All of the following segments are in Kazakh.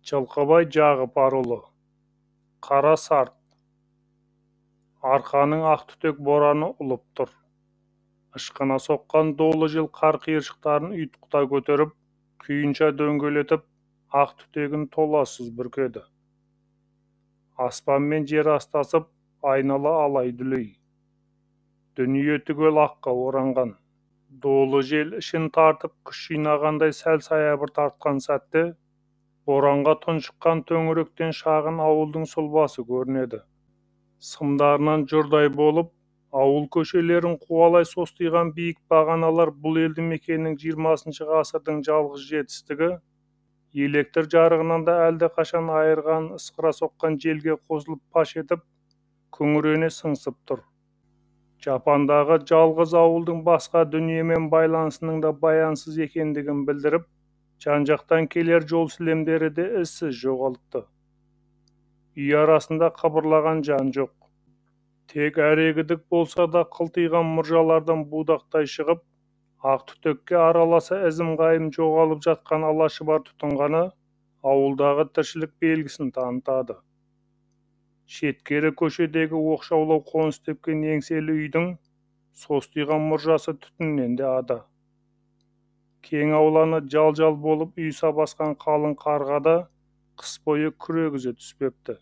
Жылқыбай Жағыпарұлы. Қара сарт. Арқаның ақ түтек бораны ұлып тұр. Ышқына соққан долы жел қар қиыршықтарын ұйтқыта көтеріп, күйінша дөңгелетіп, ақ түтегін толассыз бүркеді. Аспан мен жер астасып, айнала алай-дүлей. Дүние түгел аққа оранған. Долы жел ішін тартып, күш жинағандай сәл саябыр тартқан сәтте, боранға тұншыққан төңіректен шағын ауылдың сұлбасы көрінеді. Сымдарынан жұрдай болып, ауыл көшелерін қуалай состиған биік бағаналар бұл елді мекеннің 20 ғасырдың жалғыз жетістігі, электр жарығынан да әлде қашан айырған ысқыра соққан желге қосылып паш етіп, күңірене сыңсып тұр. Жапандағы жалғыз ауылдың басқа дүниемен байланысының да баянсыз екендігін білдіріп, жан-жақтан келер жол сілемдері де ізсіз жоғалыпты. Үй арасында қыбырлаған жан жоқ. Тек әрегідік болса да қылтиған мұржалардан будақтай шығып, ақ түтекке араласа ізім-ғайым жоғалып жатқан алашыбар тұтынғаны ауылдағы тіршілік белгісін танытады. Шеткері көшедегі оқшаулау қоныс тепкен еңселі үйдің состиған мұржасы түтіннен де ада. Кең ауланы жал-жал болып үйса басқан қалың қарғада қыс бойы күрегізі түспепті.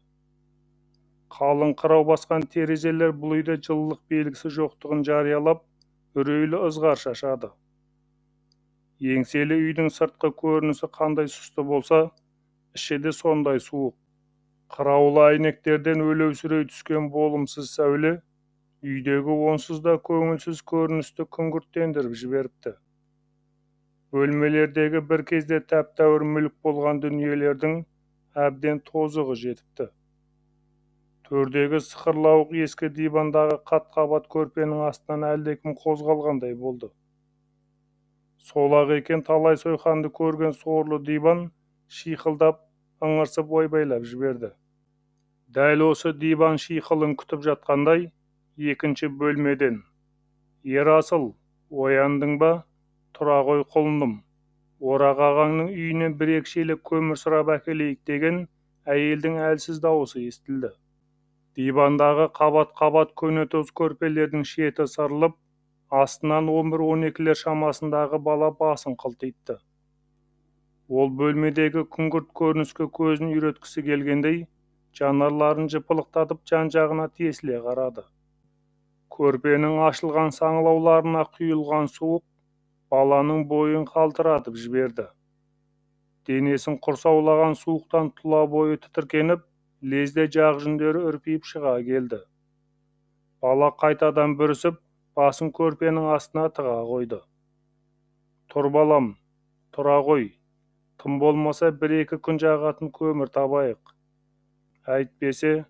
Қалың қырау басқан терезелер бұл үйде жылылық белгісі жоқтығын жариялап, үрейлі ызғар шашады. Еңселі үйдің сыртқы көрінісі қандай сұсты болса, іші де сондай суық. Қыраулы әйнектерден өлеусірей түскен болымсыз сәуле, үйдегі онсыз да көңілсіз көріністі күңгірттендіріп жіберіпті. Бөлмелердегі бір кезде тәп-тәуір мүлік болған дүниелердің әбден тозығы жетіпті. Төрдегі сықырлауық ескі дивандағы қат-қабат көрпенің астынан әлдекім қозғалғандай болды. Сол-ақ екен талай сойқанды көрген сорлы диван шиқылдап, ыңырсып ойбайлап жіберді. Дәл осы диван шиқылын күтіп жатқандай, екінші бөлмеден: "Ерасыл, ояндың ба? Тұра ғой құлыным, Орақ ағаңның үйінен бір-екі шелек көмір сұрап әкелейік" деген әйелдің әлсіз дауысы естілді. Дивандағы қабат-қабат көнетоз көрпелердің шеті сырылып, астынан 11-12 шамасындағы бала басын қылтитты. Ол бөлмедегі күңгірт көрініске көзін үйреткісі келгендей, жанарларын жыпылықтатып жан-жағына тесіле қарады. Көрпенің ашылған саңылауларына құйылған суық баланың бойын қалтыратып жіберді. Денесін құрсаулаған суықтан тұла бойы тітіркеніп, лезде жақ жүндері үрпиіп шыға келді. Бала қайтадан бүрісіп, басын көрпенің астына тыға қойды. "Тұр балам, тұра ғой, тым болмаса бір-екі күн жағатын көмір табайық. Әйтпесе..."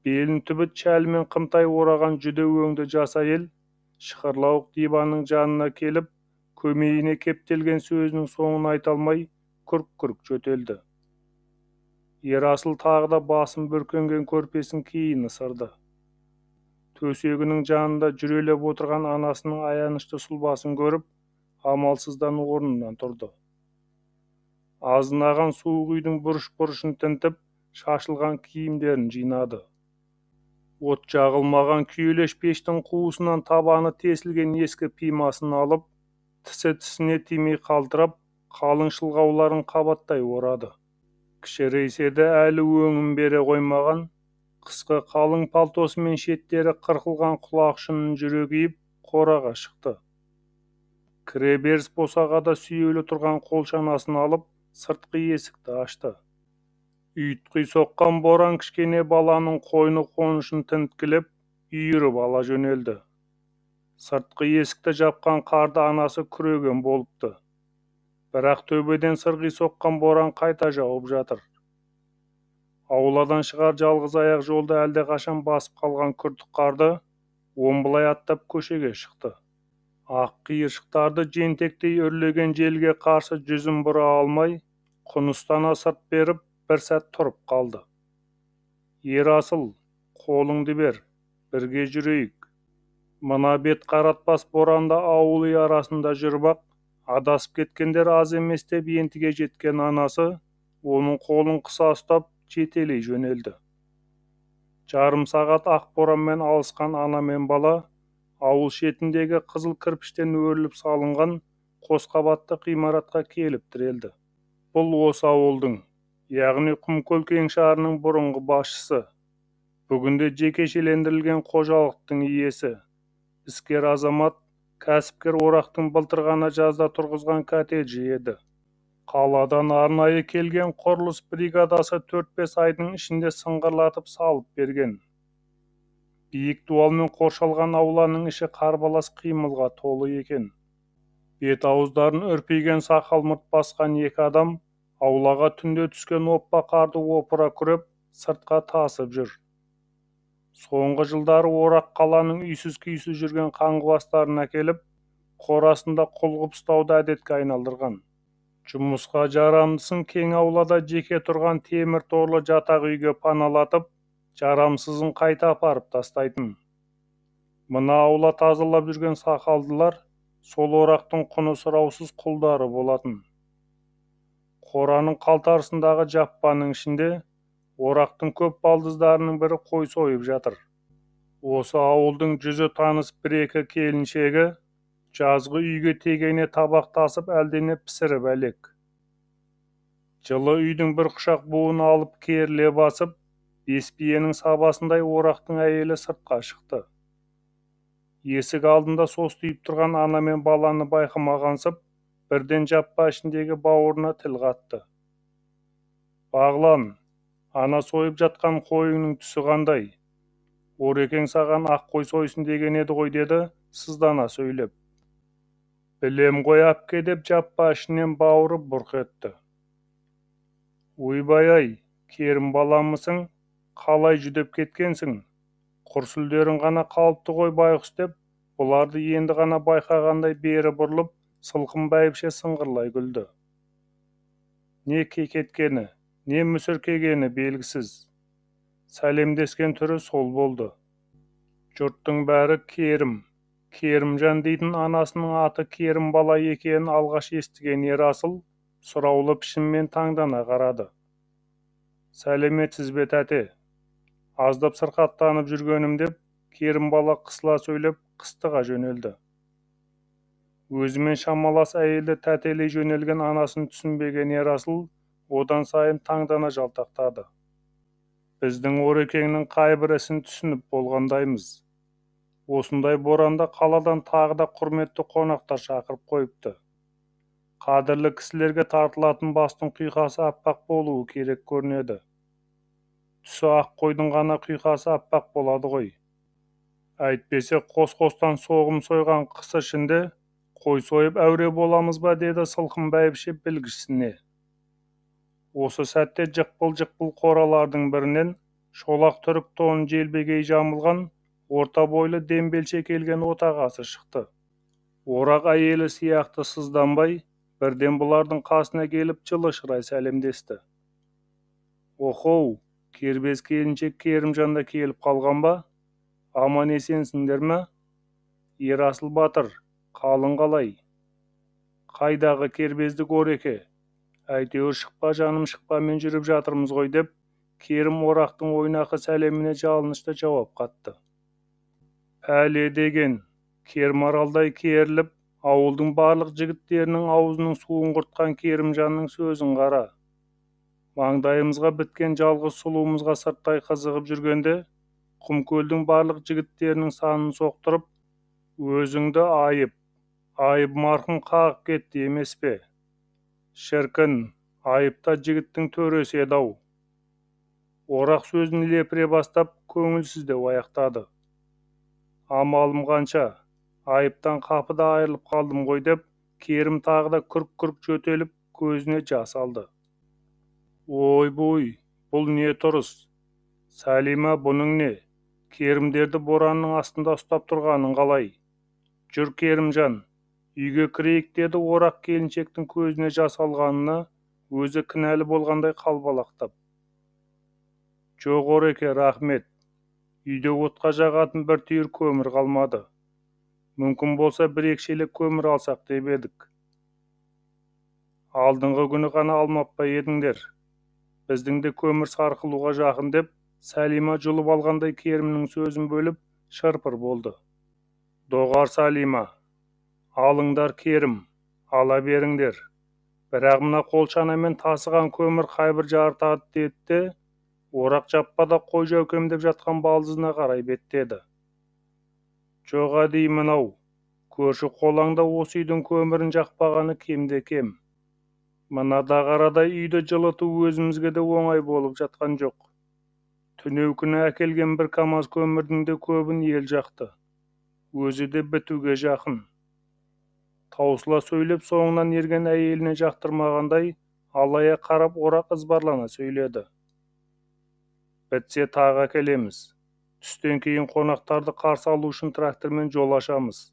Белін түбіт шәлімен қымтай ораған жүде өңді жас әйел шықырлауық диванның жанына келіп, көмейіне кептелген сөзінің соңын айта алмай, күрк-күрк жөтелді. Ерасыл тағы да басын бүркенген көрпесін кейін ысырды. Төсегінің жанында жүрелеп отырған анасының аянышты сұлбасын көріп, амалсыздан орнынан тұрды. Азынаған суық үйдің бұрыш-бұрышын тінтіп, шашылған киімдерін жинады. От жағылмаған күйелеш пештің қуысынан табаны тесілген ескі пимасын алып, тісі-тісіне тимей қалтырап, қалың шылғауларын қабаттай орады. Кішірейсе де әлі өңін бере қоймаған, қысқы қалың палтосы мен шеттері қырқылған құлақ ұшының жүре киіп, қораға шықты. Кіреберіс босағада сүйеулі тұрған қолшанасын алып, сыртқы есікті ашты. Ұйтқи соққан боран кішкене баланың қойны қонышын тінткілеп, үйіріп ала жөнелді. Сыртқы есікті жапқан қарды анасы күреген болыпты. Бірақ төбеден сырғи соққан боран қайта жауып жатыр. Ауладан шығар жалғыз аяқ жолда әлде қашан басып қалған күртік қарды омбылай аттап көшеге шықты. Ақ қиыршықтарды жентектей үрлеген желге қарсы жүзін бұра алмай, құныстана сырт беріп, бір сәт тұрып қалды. "Ерасыл, қолыңды бер, бірге жүрейік." Мына бет қаратпас боранда ауыл үй арасында жүріп ақ, адасып кеткендер аз емес деп ентіге жеткен анасы оның қолын қыса ұстап жетелей жөнелді. Жарым сағат ақ боранмен алысқан ана мен бала ауыл шетіндегі қызыл кірпіштен өріліп салынған қос қабатты ғимаратқа келіп тірелді. Бұл осы ауылдың, яғни Құмкөл кеңшарының бұрынғы басшысы, бүгінде жекешелендірілген қожалықтың иесі, іскер азамат, кәсіпкер Орақтың былтыр ғана жазда тұрғызған коттеджі еді. Қаладан арнайы келген құрылыс бригадасы 4-5 айдың ішінде сыңғырлатып салып берген. Биік дуалмен қоршалған ауланың іші қарбалас қимылға толы екен. Бет-ауыздарын үрпиген сақал-мұрт басқан екі адам аулаға түнде түскен оппа қарды опыра күреп сыртқа тасып жүр. Соңғы жылдары Орақ қаланың үйсіз-күйсіз жүрген қаңғыбастарын әкеліп, қорасында құлғып ұстауды әдетке айналдырған. Жұмысқа жарамдысын кең аулада жеке тұрған темір торлы жатақ үйге паналатып, жарамсызын қайта апарып тастайтын. Мына аула тазалап жүрген сақалдылар сол Орақтың құны сұраусыз құлдары болатын. Қораның қалтарысындағы жаппаның ішінде Орақтың көп балдыздарының бірі қой сойып жатыр. Осы ауылдың жүзі таныс бір-екі келіншегі жазғы үйге тегене табақ тасып әлдене пісіріп әлек. Жылы үйдің бір құшақ буын алып керіле басып, бес биенің сабасындай Орақтың әйелі сыртқа шықты. Есік алдында состиып тұрған ана мен баланы байқамағансып, бірден жаппа ішіндегі бауырына тіл қатты. Бағлан, ана сойып жатқан қойыңның түсі қандай? Орекең саған ақ қой сойсын деген еді ғой, деді сыздана сөйлеп. Білем ғой апке, деп жаппа ішінен бауыры бұрқ етті. Ойбай-ай, Керім баламысың, қалай жүдеп кеткенсің? Құрсүлдерің ғана қалыпты ғой байғұс, деп, бұларды енді ғана байқағандай бері бұрылып, сылқым бәйбіше сыңғырлай күлді. Не кекеткені, не мүсіркегені белгісіз. Сәлемдескен түрі сол болды. Жұрттың бәрі Керімжан дейтін анасының аты Керім бала екенін алғаш естіген Ерасыл сұраулы пішінмен таңдана қарады. Сәлеметсіз бе тәте? Аздап сырқаттанып жүргенім, деп, Керім бала қысыла сөйлеп қыстыға жөнелді. Өзімен шамалас әйелді тәтелей жөнелген анасын түсінбеген Ерасыл одан сайын таңдана жалтақтады. Біздің Орекеңнің қай бір ісін түсініп болғандаймыз. Осындай боранда қаладан тағы да құрметті қонақтар шақырып қойыпты. Қадірлі кісілерге тартылатын бастың құйқасы аппақ болуы керек көрінеді. Түсі ақ қойдың ғана құйқасы аппақ болады ғой. Әйтпесе қос-қостан соғым сойған қыс ішінде қой сойып әуре боламыз ба, деді сылқым бәйбіше білгішсіне. Осы сәтте жықпыл-жықпыл қоралардың бірінен шолақ түрік тонын желбегей жамылған орта бойлы дембелше келген отағасы шықты. Орақ әйелі сияқты сызданбай, бірден бұлардың қасына келіп жылы шырай сәлемдесті. Охоу, кербез келіншек Керімжан да келіп қалған ба? Аман есенсіңдер ме? Ерасыл батыр, қалың қалай? Қайдағы кербездік Ореке? Әйтеуір шықпа жаным шықпа, мен жүріп жатырмыз ғой, деп, Керім Орақтың ойнақы сәлеміне жалынышты жауап қатты. Пәле деген, кермаралдай керіліп, ауылдың барлық жігіттерінің аузының суын құртқан Керімжанның сөзін қара. Маңдайымызға біткен жалғыз сұлуымызға сырттай қызығып жүргенде, Құмкөлдің барлық жігіттерінің санын соқтырып, өзіңді айып марқым қағып кетті емес пе? Шіркін, айыпта жігіттің төресі еді-ау. Орақ сөзін лепіре бастап, көңілсіздеу аяқтады. Амалым қанша, айыптан қапыда айырылып қалдым ғой, деп, Керім тағы да күрк-күрк жөтеліп, көзіне жас алды. Ой-бой, бұл не тұрыс? Сәлима, бұның не? Керімдерді боранның астында ұстап тұрғаның қалай? Жүр Керімжан, үйге кірейік, деді Орақ келіншектің көзіне жас алғанына өзі кінәлі болғандай қалбалақтап. Жоқ Ореке, рахмет. Үйде отқа жағатын бір түйір көмір қалмады. Мүмкін болса бір екшелек көмір алсақ деп едік. Алдыңғы күні ғана алмап па едіңдер? Біздің де көмір сарқылуға жақын деп, Сәлима жұлып алғандай Керімнің сөзін бөліп, шырпыр болды. Доғар Сәлима, алыңдар Керім, ала беріңдер. Бірақ мына қолшанамен тасыған көмір қайбір жартады деді де, орақ жаппада қой жәукемдеп жатқан балдызына қарай беттеді. Жоға деймін ау, көрші қолаңда осы үйдің көмірін жақпағаны кемде кем. Мына дағарадай үйді жылыту өзімізге де оңай болып жатқан жоқ. Түнеукүні әкелген бір камаз көмірдің де көбін ел жақты. Өзі де бітуге жақын. Таусыла сөйлеп соңынан ерген әйеліне жақтырмағандай, алая қарап орақ ызбарлана сөйледі. Бітсе тағы әкелеміз. Түстен кейін қонақтарды қарсы алу үшін трактормен жол ашамыз.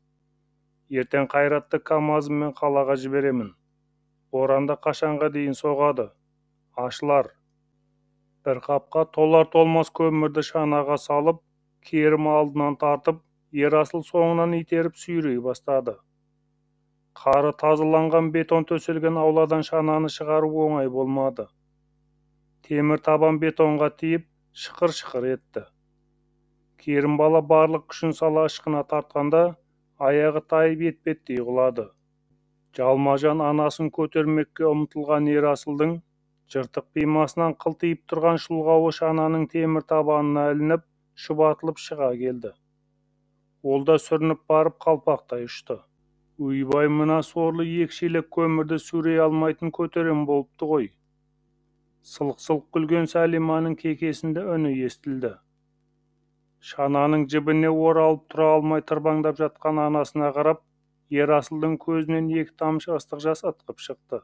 Ертең Қайратты камазыммен қалаға жіберемін. Боранда қашанға дейін соғады. Ашылар. Бір қапқа толар-толмас көмірді шанаға салып, Керім алдынан тартып, Ерасыл соңынан итеріп сүйрей бастады. Қары тазаланған бетон төселген ауладан шананы шығару оңай болмады. Темір табан бетонға тиіп, шықыр-шықыр етті. Керім бала барлық күшін сала ышқына тартқанда, аяғы тайып етпеттей құлады. Жалма-жан анасын көтермекке ұмтылған Ерасылдың жыртық пимасынан қылтиып тұрған шұлғауы шананың темір табанына ілініп, шұбатылып шыға келді. Ол да сүрініп барып қалпақтай ұшты. Үйбай, мына сорлы екі шелек көмірді сүрей алмайтын көтерем болыпты ғой. Сылқ-сылқ күлген Сәлиманың кекесінде үні естілді. Шананың жібіне оралып тұра алмай тырбаңдап жатқан анасына қарап, Ерасылдың көзінен екі тамшы ыстық жас ытқып шықты.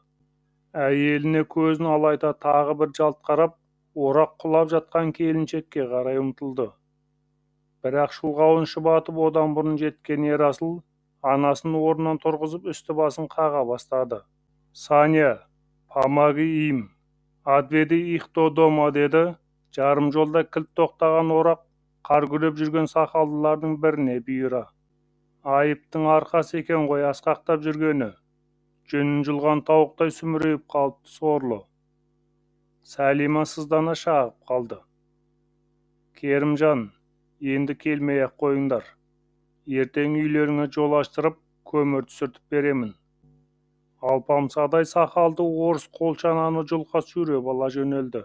Әйеліне көзін алайта тағы бір жалт қарап, орақ құлап жатқан келіншекке қарай ұмтылды. Бірақ шұлғауын шұбатып одан бұрын жеткен Ерасыл, анасын орнынан тұрғызып үсті басын қаға бастады. Саня, помоги им, отведи их до дома деді. Жарым жолда кілт тоқтаған орақ қар күреп жүрген сақалдылардың біріне бұйыра. Айыптың арқасы екен ғой асқақтап жүргені. Жүнін жұлған тауықтай сүмірейіп қалыпты сорлы. Сәлима сыздана шағып қалды. Керімжан, енді келмей-ақ қойыңдар. Ертең үйлеріңе жол аштырып, көмір түсіртіп беремін. Алпамсадай сақалды орыс қолшананы жұлқа сүйреп ала жөнелді.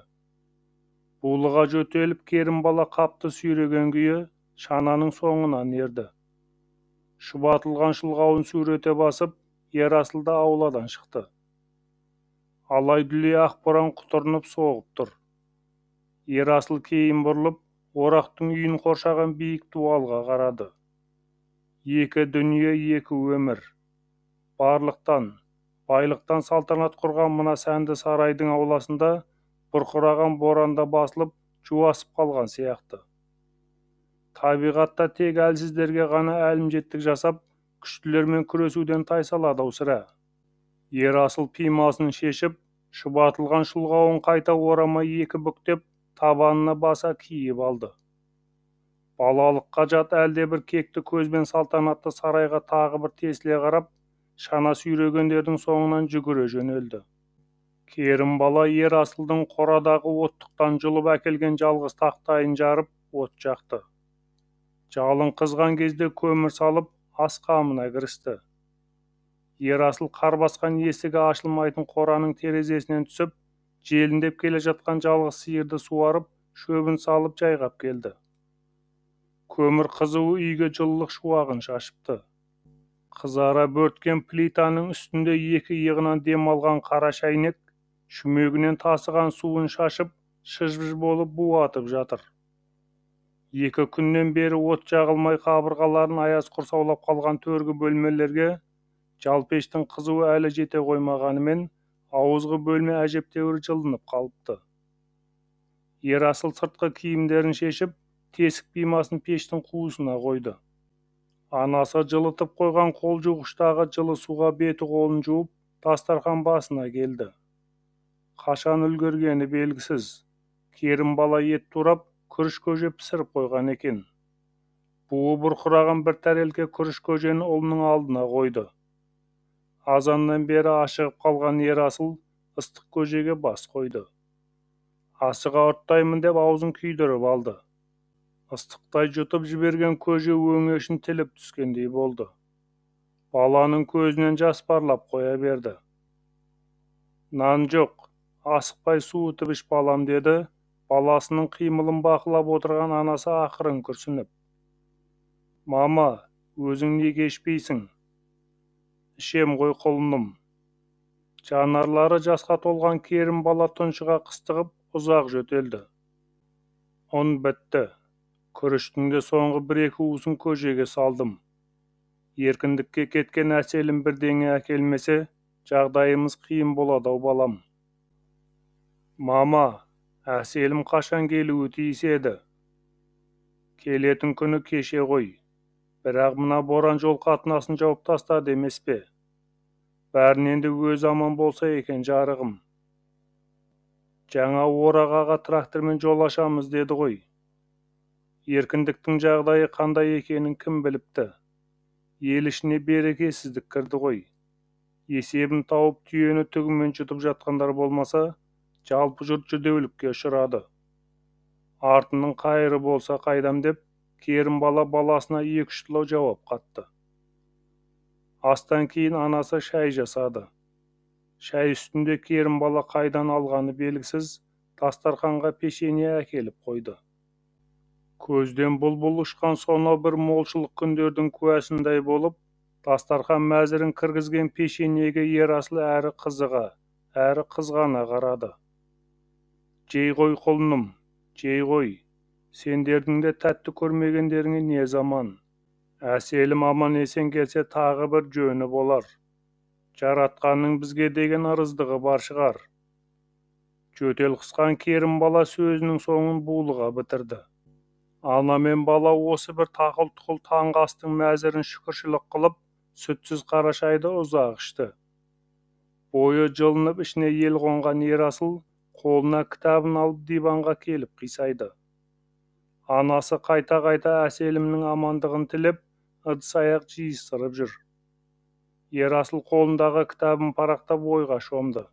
Булыға жөтеліп Керім бала қапты сүйреген күйі шананың соңынан ерді. Шұбатылған шұлғауын сүйрете басып, Ерасыл да ауладан шықты. Алай-дүлей ақ боран құтырынып соғып тұр. Ерасыл кейін бұрылып, орақтың үйін қоршаған биік дуалға қарады. Екі дүние, екі өмір. Барлықтан, байлықтан салтанат құрған мына сәнді сарайдың ауласында бұрқыраған боранда басылып, жуасып қалған сияқты. Табиғатта тек әлсіздерге ғана әлімжеттік жасап, күштілермен күресуден тайсалады сірә. Ерасыл пимасын шешіп, шұбатылған шұлғауын қайта орамай екі бүктеп, табанына баса киіп алды. Балалыққа жат әлде бір кекті көзбен салтанатты сарайға тағы бір тесіле қарап, шана сүйрегендердің соңынан жүгіре жөнелді. Керім бала Ерасылдың қорадағы оттықтан жұлып әкелген жалғыз тақтайын жарып, от жақты. Жалын қызған кезде көмір салып, ас қамына кірісті. Ерасыл қар басқан есігі ашылмайтын қораның терезесінен түсіп, желіндеп келе жатқан жалғыз сиырды суарып, шөбін салып жайғап келді. Көмір қызуы үйге жылылық шуағын шашыпты. Қызара бөрткен плитаның үстінде екі иығынан дем алған қара шәйнек, шүмегінен тасыған суын шашып, шыж-быж болып буатып жатыр. Екі күннен бері от жағылмай қабырғаларын аяз құрсаулап қалған төргі бөлмелерге жалпештің қызуы әлі жете қоймағанымен, ауызғы бөлме әжептәуір жылынып қалыпты. Ерасыл сыртқы киімдерін шешіп, тесік пимасын пештің қуысына қойды. Анасы жылытып қойған қол жуғыштағы жылы суға беті қолын жуып, дастархан басына келді. Қашан үлгергені белгісіз. Керім бала ет турап, күріш көже пісіріп қойған екен. Буы бұрқыраған бір тәрелке күріш көжені ұлының алдына қойды. Азаннан бері ашығып қалған Ерасыл ыстық көжеге бас қойды. Асыға ұрттаймын деп аузын күйдіріп алды. Ыстықтай жұтып жіберген көже өңешін тіліп түскендей болды. Баланың көзінен жас парлап қоя берді. Нан жоқ, асықпай суытып іш балам, деді. Баласының қимылын бақылап отырған анасы ақырын күрсініп. Мама, өзің неге ішпейсің? Ішем ғой құлыным. Жанарлары жасқа толған керім бала тұншыға қыстығып ұзақ жөтелді. Он бітті. Күріштің де соңғы бір-екі уысын көжеге салдым. Еркіндікке кеткен әселім бірдеңе әкелмесе, жағдайымыз қиын болады-ау балам. Мама, әселім қашан келуі тиіс еді? Келетін күні кеше ғой. Бірақ мына боран жол қатынасын жауып тастады емес пе? Бәрінен де өз аман болса екен жарығым. Жаңа Орағаға трактормен жол ашамыз деді ғой. Еркіндіктің жағдайы қандай екенін кім біліпті? Ел ішіне берекесіздік кірді ғой. Есебін тауып түйені түгімен жұтып жатқандар болмаса, жалпы жұрт жүдеулікке ұшырады. Артының қайыры болса қайдам деп, керім бала баласына екі-үштілеу жауап қатты. Астан кейін анасы шай жасады. Шай үстінде керім бала қайдан алғаны белгісіз, дастарханға пешене әкеліп қойды. Көзден бұлбұл ұшқан сонау бір молшылық күндердің куәсіндей болып, дастархан мәзірін кіргізген пешенеге Ерасыл әрі қызыға, әрі қызғана қарады. Жей ғой құлыным, жей ғой. Сендердің де тәтті көрмегендеріңе не заман. Әселім аман есен келсе тағы бір жөні болар. Жаратқанның бізге деген ырыздығы бар шығар. Жөтел қысқан керім бала сөзінің соңын булыға бітірді. Ана мен бала осы бір тақыл-тұқыл таңғы астың мәзірін шүкіршілік қылып, сүтсіз қара шайды ұзақ ішті. Бойы жылынып ішіне ел қонған Ерасыл қолына кітабын алып диванға келіп қисайды. Анасы қайта-қайта әселімнің амандығын тілеп, ыдыс-аяқ жиыстырып жүр. Ерасыл қолындағы кітабын парақтап ойға шомды.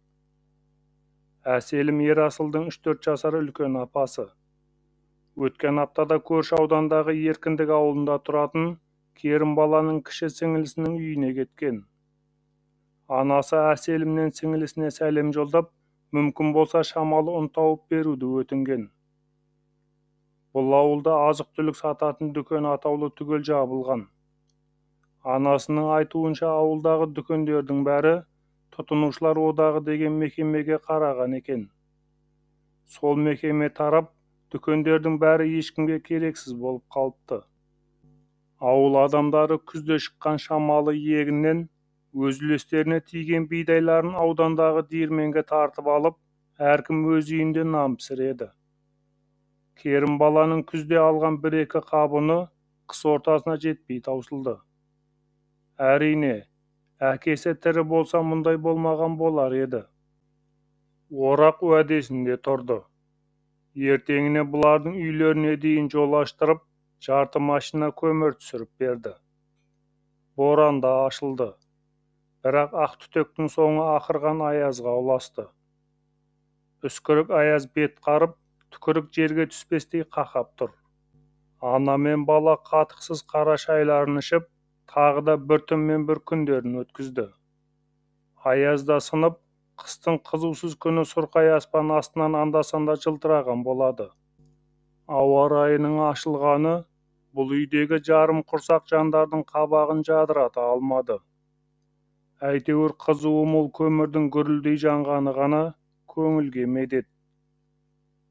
Әселім Ерасылдың 3-4 жасар үлкен апасы. Өткен аптада көрші аудандағы Еркіндік ауылында тұратын керім баланың кіші сіңілісінің үйіне кеткен. Анасы Әселімнен сіңілісіне сәлем жолдап, мүмкін болса шамалы ұн тауып беруді өтінген. Бұл ауылда азық-түлік сататын дүкен атаулы түгел жабылған. Анасының айтуынша ауылдағы дүкендердің бәрі тұтынушылар одағы деген мекемеге қараған екен. Сол мекеме тарап, дүкендердің бәрі ешкімге керексіз болып қалыпты. Ауыл адамдары күзде шыққан шамалы егіннен өз үлестеріне тиген бидайларын аудандағы диірменге тартып алып, әркім өз үйінде нан пісіреді. Керім баланың күзде алған 1-2 қабыны қыс ортасына жетпей таусылды. Әрине, әкесі тірі болса мұндай болмаған болар еді. Орақ уәдесінде тұрды. Ертеңіне бұлардың үйлеріне дейін жол аштырып, жарты машина көмір түсіріп берді. Боран да ашылды. Бірақ ақ түтектің соңы ақырған аязға ұласты. Үскірік аяз бет қарып, түкірік жерге түспестей қақап тұр. Ана мен бала қатықсыз қара шайларын ішіп, тағы да бір түн мен бір күндерін өткізді. Аязда сынып, қыстың қызусыз күні сұрқай аспан астынан анда-санда жылтыраған болады. Ауа райының ашылғаны бұл үйдегі жарым құрсақ жандардың қабағын жадырата алмады. Әйтеуір қызуы мол көмірдің гүрілдей жанғаны ғана көңілге медет.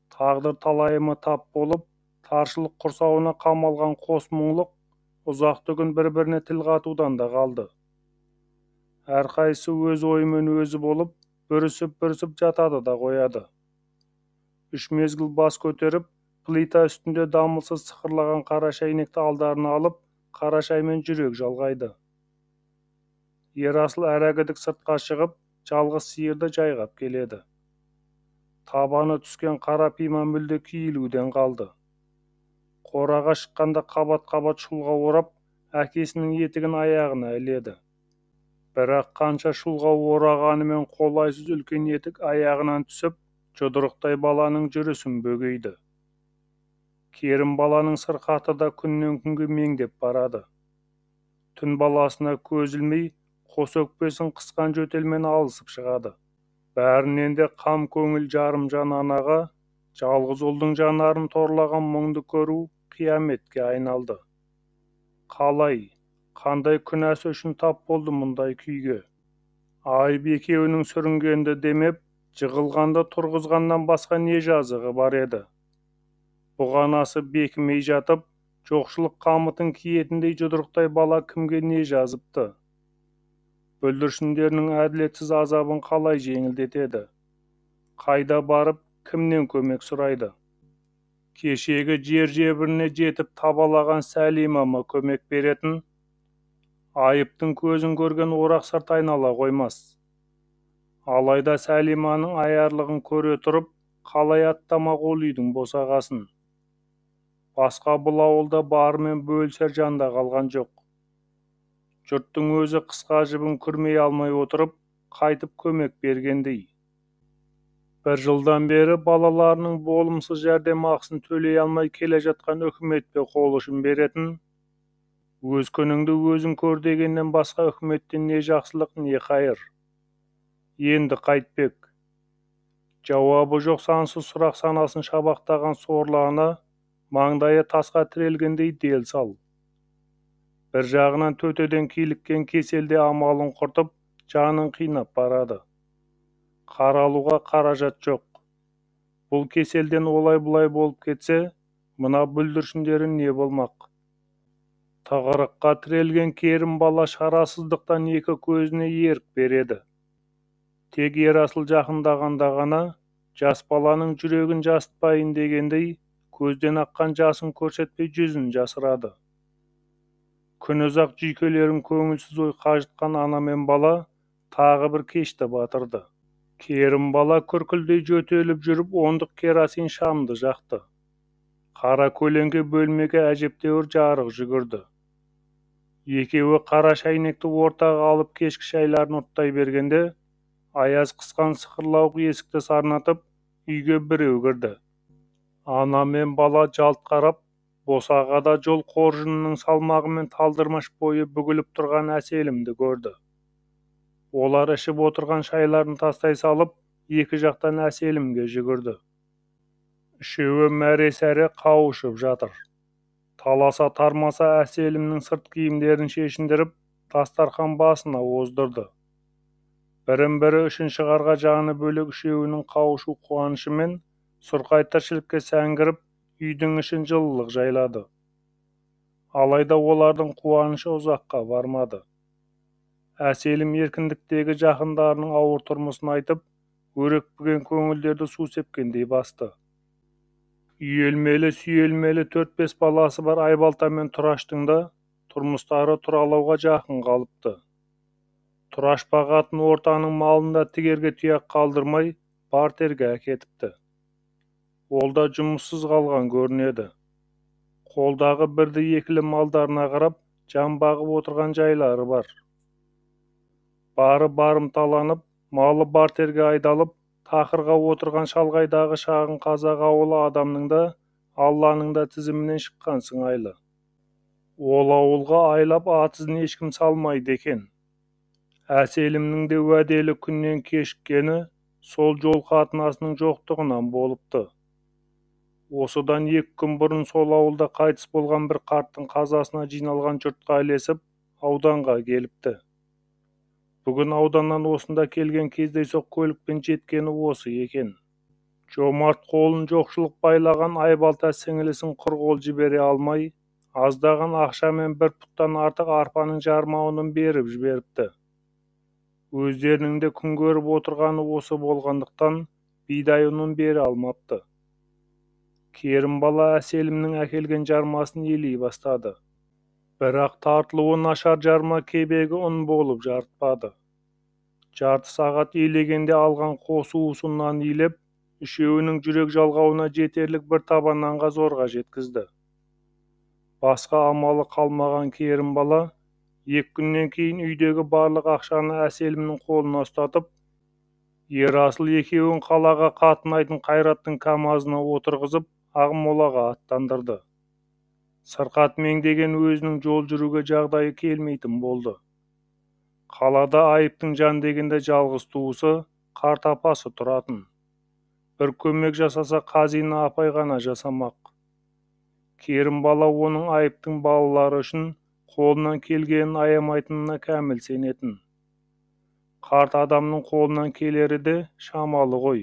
Тағдыр талайымы тап болып, таршылық құрсауына қамалған қос мұңлық ұзақты күн бір-біріне тіл қатудан да қалды. Әрқайсысы өз ойымен өзі болып, бүрісіп жатады да қояды. 3 мезгіл бас көтеріп, плита үстінде дамылсыз сықырлаған қара шәйнекті алдарына алып, қара шаймен жүрек жалғайды. Ерасыл әрәгідік сыртқа шығып, жалғыз сиырды жайғап келеді. Табаны түскен қара пима мүлде киілуден қалды. Қораға шыққанда қабат-қабат шұлға орап, әкесінің етігін аяғына іледі. Бірақ қанша шұлға орағанымен қолайсыз үлкен етік аяғынан түсіп, жұдырықтай баланың жүрісін бөгейді. Керім баланың сырқаты да күннен күнге меңдеп барады. Түн баласына көз ілмей, қос өкпесін қысқан жөтелмен алысып шығады. Бәрінен де қам көңіл жарым жан анаға, жалғыз ұлдың жанарын торлаған мұңды көру қияметке айналды. Қандай күнәсі үшін тап болды мұндай күйге? Айып екеуінің сүрінгенді демеп, жығылғанда тұрғызғаннан басқа не жазығы бар еді? Бұғанасы бекімей жатып, жоқшылық қамытын киетіндей жұдырықтай бала кімге не жазыпты? Бүлдіршіндерінің әділетсіз азабын қалай жеңілдетеді? Қайда барып, кімнен көмек сұрайды? Кешегі жер-жебіріне жетіп табалаған Сәлимама көмек беретін, айыптың көзін көрген орақ сырт айнала қоймас. Алайда Сәлиманың аярлығын көре тұрып, қалай аттамақ ол үйдің босағасын? Басқа бұл ауылда барымен бөлісер жанда қалған жоқ. Жұрттың өзі қысқа жібін күрмей алмай отырып, қайтып көмек бергендей. Бір жылдан бері балаларының болымсыз жәрдемақысын төлей алмай келе жатқан үкіметпе қол ұшын беретін, өз күніңді өзің көр дегеннен басқа үкіметтен не жақсылық, не қайыр. Енді қайтпек? Жауабы жоқ сансыз сұрақ санасын шабақтаған сорлы ана, маңдайы тасқа тірелгендей дел сал. Бір жағынан төтеден киліккен кеселде амалын құртып, жанын қинап барады. Қаралуға қаражат жоқ. Бұл кеселден олай-бұлай болып кетсе, мына бүлдіршіндері не болмақ? Тығырыққа тірелген Керім бала шарасыздықтан екі көзіне ерік береді. Тек Ерасыл жақындағанда ғана, жас баланың жүрегін жасытпайын дегендей, көзден аққан жасын көрсетпей жүзін жасырады. Күн ұзақ жүйкелерін көңілсіз ой қажытқан ана мен бала тағы бір кешті батырды. Керім бала күркілдей жөтеліп жүріп ондық керосин шамды жақты. Қара көлеңке бөлмеге әжептәуір жарық жүгірді. Екеуі қара шайнекті ортаға алып кешкі шайларын ұрттай бергенде, аяз қысқан сықырлауық есікті сарнатып, үйге біреу кірді. Ана мен бала жалт қарап, босағада жол қоржынының салмағымен талдырмаш бойы бүгіліп тұрған Әселімді көрді. Олар ішіп отырған шайларын тастай салып, екі жақтан Әселімге жүгірді. Үшеуі мәре-сәре қауышып жатыр. Таласа тармаса Әселімнің сырт киімдерін шешіндіріп, дастархан басына оздырды. Бірін-бірі үшін шығарға жаны бөлек үшеуінің қауышу қуанышымен сұрқай тіршілікке сән кіріп, үйдің ішін жылылық жайлады. Алайда олардың қуанышы ұзаққа бармады. Әселім еркіндіктегі жақындарының ауыр тұрмысын айтып, өрекпіген көңілдерді су сепкендей басты. Үйелмелі, сүйелмелі 4-5 баласы бар Айбалта мен Тұраштың да тұрмыстары тұралауға жақын қалыпты. Тұраш бағатын ортаның малында тігерге тұяқ қалдырмай, бартерге әкетіпті. Ол да жұмыссыз қалған көрінеді. Қолдағы бірді-екілі малдарына қарап, жан бағып отырған жайлары бар. Бары барымталанып, малы бартерге айдалып, тақырға отырған шалғайдағы шағын қазақ ауылы адамның да, Алланың да тізімінен шыққан сыңайлы. Ол ауылға айлап атызын ешкім салмайды екен. Әселімнің де уәделі күннен кешіккені сол жол қатынасының жоқтығынан болыпты. Осыдан 2 күн бұрын сол ауылда қайтыс болған бір қарттың қазасына жиналған жұртқа ілесіп, ауданға келіпті. Бүгін ауданнан осында келген кездейсоқ көлікпен жеткені осы екен. Жомарт қолын жоқшылық байлаған Айбалта сіңілісін құр қол жібере алмай, аздаған ақшамен бір пұттан артық арпаның жармауын беріп жіберіпті. Өздерінің де күн көріп отырғаны осы болғандықтан бидай ұнын бере алмапты. Керім бала Әселімнің әкелген жармасын елей бастады. Бірақ тартылуы нашар жарма кебегі ұн болып жарытпады. Жарты сағат елегенде алған қос уыс ұннан илеп, үшеуінің жүрек жалғауына жетерлік бір табан нанға зорға жеткізді. Басқа амалы қалмаған Керім бала 2 күннен кейін үйдегі барлық ақшаны Әселімнің қолына ұстатып, Ерасыл екеуін қалаға қатынайтын Қайраттың камазына отырғызып, Ақмолаға аттандырды. Сырқат меңдеген өзінің жол жүруге жағдайы келмейтін болды. Қалада Айыптың Жан дегенде жалғыз туысы, қарт апасы тұратын. Bir көмек жасаса Қазина апай ғана жасамақ. Керімбала оның Айыптың балалары үшін қолынан келгенін аямайтынына кәміл сенетін. Қарт адамның қолынан келері де шамалы ғой,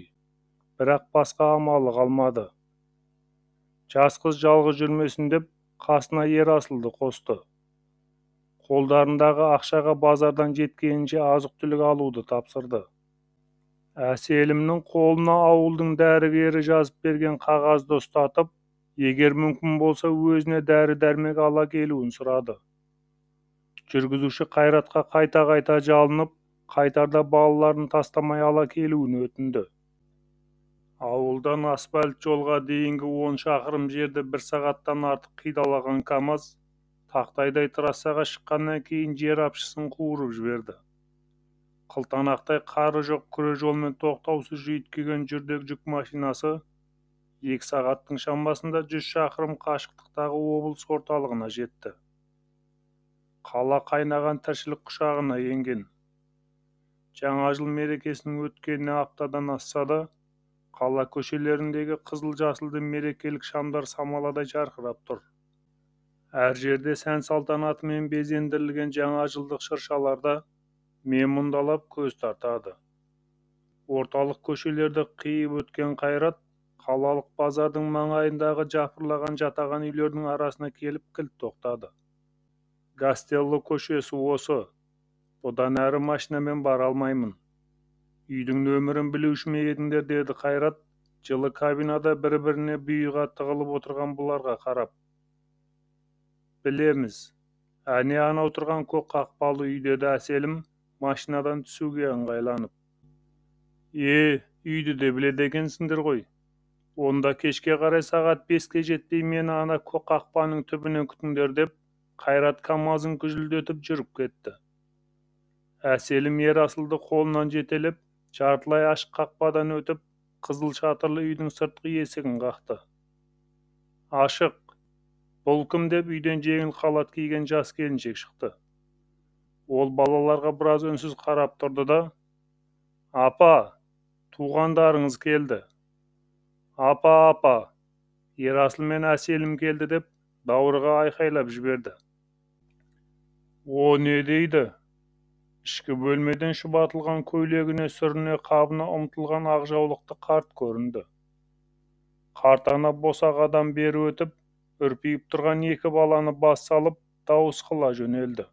бірақ басқа амалы қалмады. Жас қыз жалғыз жүрмесін деп қасына Ерасылды қосты. Қолдарындағы ақшаға базардан жеткенінше азық-түлік алуды тапсырды. Әселімнің қолына ауылдың дәрігері жазып берген қағазды ұстатып, егер мүмкін болса өзіне дәрі-дәрмек ала келуін сұрады. Жүргізуші Қайратқа қайта-қайта жалынып, қайтарда балаларын тастамай ала келуін өтінді. Ауылдан асфальт жолға дейінгі 10 шақырым жерді 1 сағаттан артық қидалаған КамАЗ тақтайдай трассаға шыққаннан кейін жер апшысын қуырып жіберді. Қылтанақтай қары жоқ күре жолмен тоқтаусыз жүйткіген жүрдек жүк машинасы 2 сағаттың шамасында 100 шақырым қашықтықтағы облыс орталығына жетті. Қала қайнаған тіршілік құшағына енген. Жаңа жыл мерекесінің өткеніне аптадан асса да, қала көшелеріндегі қызыл-жасылды мерекелік шамдар самаладай жарқырап тұр. Әр жерде сән салтанатымен безендірілген жаңа жылдық шыршаларда меймандалап көз тартады. Орталық көшелерді қиып өткен Қайрат, қалалық базардың маңайындағы жапырлаған жатаған үйлердің арасына келіп кілт тоқтады. Гастелло көшесі осы. Бұдан әрі машинамен бара алмаймын. Үйдің нөмірін білуші ме едіңдер, деді Қайрат, жылы кабинада бір-біріне бұйыға тығылып отырған бұларға қарап. Білеміз. Әне анау тұрған көк қақпалы үй, деді Әселім машинадан түсуге ыңғайланып. Үйді де біледі екенсіңдер ғой. Онда кешке қарай сағат 5-ке жетпей мені ана көк қақпаның түбінен күтіңдер, деп Қайрат КамАЗын күжілдетіп жүріп кетті. Әселім Ерасылды қолынан жетелеп, жартылай ашық қақпадан өтіп, қызыл шатырлы үйдің сыртқы есігін қақты. Ашық. Бұл кім, деп үйден жеңіл халат киген жас келіншек шықты. Ол балаларға біраз үнсіз қарап тұрды да, апа, туғандарыңыз келді. Апа, Ерасыл мен Әселім келді, деп даурыға айқайлап жіберді. О, не дейді? Ішкі бөлмеден шұбатылған көйлегіне сүріне қабына ұмтылған ақ жаулықты қарт көрінді. Қарт ана босақ адам бері өтіп, үрпиіп тұрған 2 баланы бас салып, дауыс қыла жөнелді.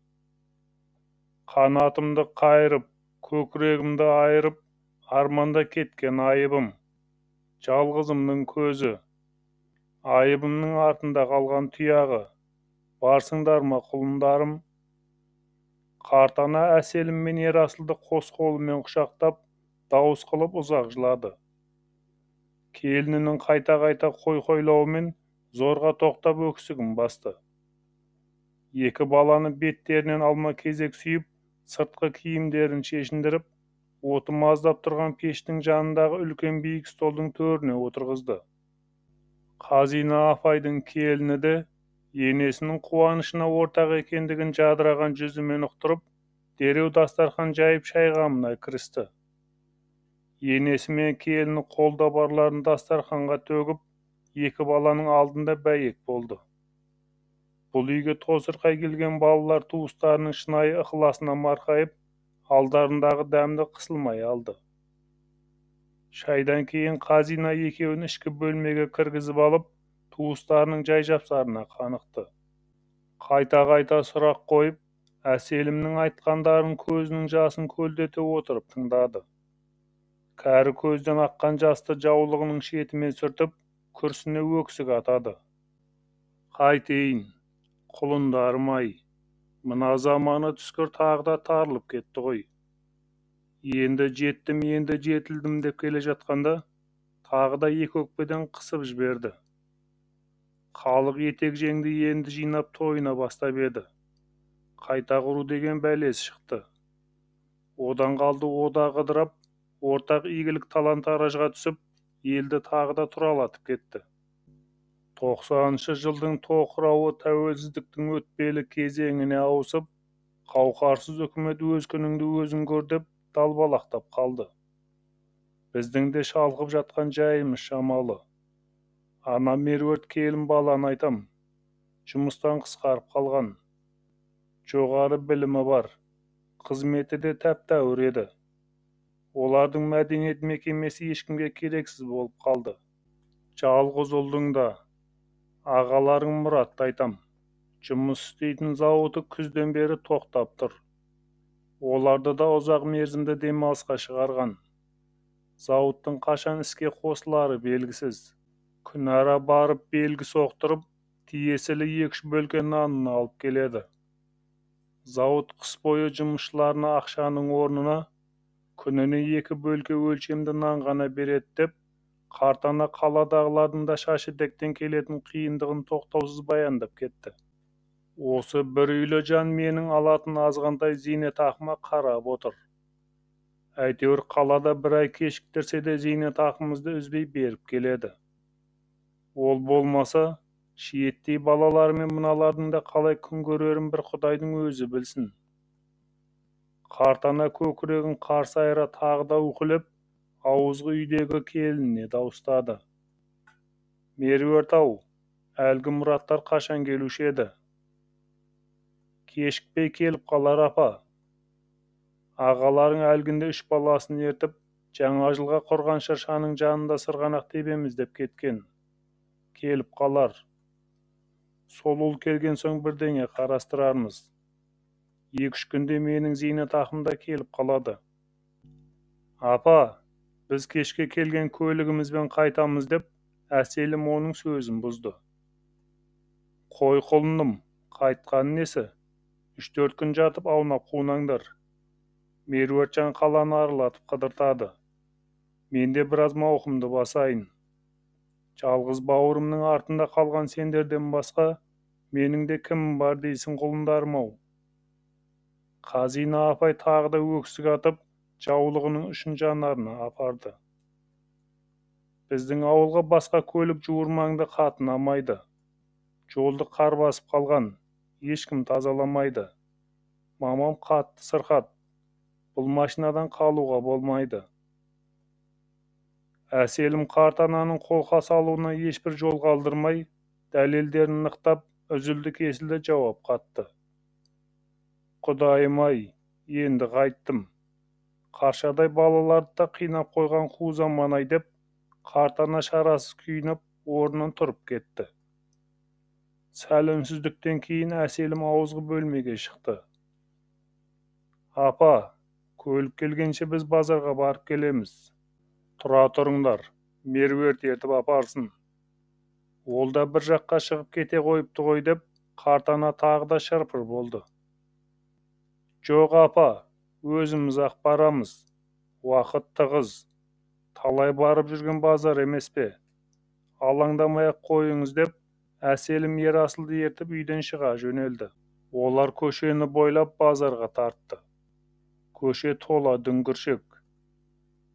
Қанатымды қайырып, көкірегімді айырып, арманда кеткен айыбым. Жалғызымның көзі. Айыбымның артында қалған тұяғы. Барсыңдар ма, құлындарым? Қарт ана Әселім мен Ерасылды қос қолымен құшақтап, дауыс қылып ұзақ жылады. Келінінің қайта-қайта қой-қойлауымен зорға тоқтап өксігін басты. 2 баланы беттерінен алма-кезек сүйіп, сыртқы киімдерін шешіндіріп, оты маздап тұрған пештің жанындағы үлкен биік столдың төріне отырғызды. Қазина апайдың келіні де енесінің қуанышына ортақ екендігін жадыраған жүзімен ұқтырып, дереу дастархан жайып шай қамына кірісті. Енесі мен келіні қолда барларын дастарханға төгіп, 2 баланың алдында бәйек болды. Бұл үйге тосырқай келген балалар туыстарының шынайы ықыласына марқайып, алдарындағы дәмді қысылмай алды. Шайдан кейін Қазина екеуін ішкі бөлмеге кіргізіп алып, туыстарының жай-жапсарына қанықты. Қайта-қайта сұрақ қойып, Әселімнің айтқандарын көзінің жасын көлдете отырып тыңдады. Кәрі көзден аққан жасты жаулығының шетімен сүртіп, күрсіне өксік атады. Қайтейін, құлындарым-ай, мына заманы түскір тағы да тарылып кетті ғой. Енді жеттім, енді жетілдім деп келе жатқанда, тағы да 2 өкпеден қысып жіберді. Халық етек жеңді енді жинап тойына бастап еді. Қайта құру деген бәлесі шықты. Одан қалды ода қыдырап, ортақ игілік талан-таражға түсіп, елді тағы да тұралатып кетті. 90-шы жылдың тоқырауы тәуелсіздіктің өтпелі кезеңіне ауысып, қауқарсыз үкімет өз күніңді өзің көр деп далбалақтап қалды. Біздің де шалқып жатқан жайымыз шамалы. Ана Меруерт келін баланы айтам, жұмыстан қысқарып қалған. Жоғары білімі бар, қызметі де тәп-тәуір еді. Олардың мәдениет мекемесі ешкімге керексіз болып қалды. Жалғыз ұлдың да, ағаларың Мұратты айтам, жұмыс істейтін зауыты күзден бері тоқтап тұр. Оларды да ұзақ мерзімді демалысқа шығарған. Зауыттың қашан іске қосылары белгісіз. Күнара барып белгі соқтырып, тиесілі 2-3 бөлке нанын алып келеді. Зауыт қыс бойы жұмысшыларына ақшаның орнына күніне 2 бөлке өлшемді нан ғана береді деп, қартана қаладағылардың да шашыдектен келетін қиындығын тоқтаусыз баяндап кетті. Осы бір үйлі жан менің алатын азғантай зейнетақыма қарап отыр. Әйтеуір қалада бір ай кешіктірсе де зейнетақымызды үзбей беріп келеді. Ол болмаса, шиеттей балалар мен мыналардың да қалай күн көрерін бір Құдайдың өзі білсін. Қартана көкірегін қарсы айыра тағы да уқылеп, ауызғы үйдегі келініне дауыстады. Меруерт-ау, әлгі Мұраттар қашан келуші еді? Кешікпей келіп қалар апа. Ағаларың әлгінде 3 баласын ертіп, жаңа жылға құрған шыршаның жанында сырғанақ тебеміз деп кеткен. Келіп қалар. Сол ұл келген соң бірдеңе қарастырармыз. 2-3 күнде менің зейнетақымда келіп қалады. Апа, біз кешке келген көлігімізбен қайтамыз деп, Әселім оның сөзін бұзды. Қой құлыным, қайтқаны несі? 3-4 күн жатып аунап қунаңдар. Меруертжан қаланы арылатып қыдыртады. Мен де біраз мауқымды басайын. Жалғыз бауырымның артында қалған сендерден басқа, менің де кімім бар дейсің құлындарым-ау. Қазина апай тағы да өксік атып, жаулығының ұшын жанарына апарды. Біздің ауылға басқа көлік жуырмаңды қатынамайды. Жолды қар басып қалған, ешкім тазаламайды. Мамам қатты сырқат, бұл машинадан қалуға болмайды. Әселім қартананың қолқа салуына ешбір жол қалдырмай, дәлелдерін нықтап, үзілді-кесілді жауап қатты. Құдайым-ай, енді қайттым. Қаршадай балаларды да қинап қойған қу заман-ай деп, қартана шарасыз күйініп, орнынан тұрып кетті. Сәл үнсіздіктен кейін Әселім ауызғы бөлмеге шықты. Апа, көлік келгенше біз базарға барып келеміз. Тұра тұрыңдар, Меруерт ертіп апарсын. Ол да бір жаққа шығып кете қойыпты ғой деп, қартана тағы да шырпыр болды. Жоқ апа, өзіміз ақ барамыз. Уақыт тығыз. Талай барып жүрген базар емес пе? Алаңдамай-ақ қойыңыз деп, Әселім Ерасылды ертіп үйден шыға жөнелді. Олар көшені бойлап базарға тартты. Көше тола дүңгіршек.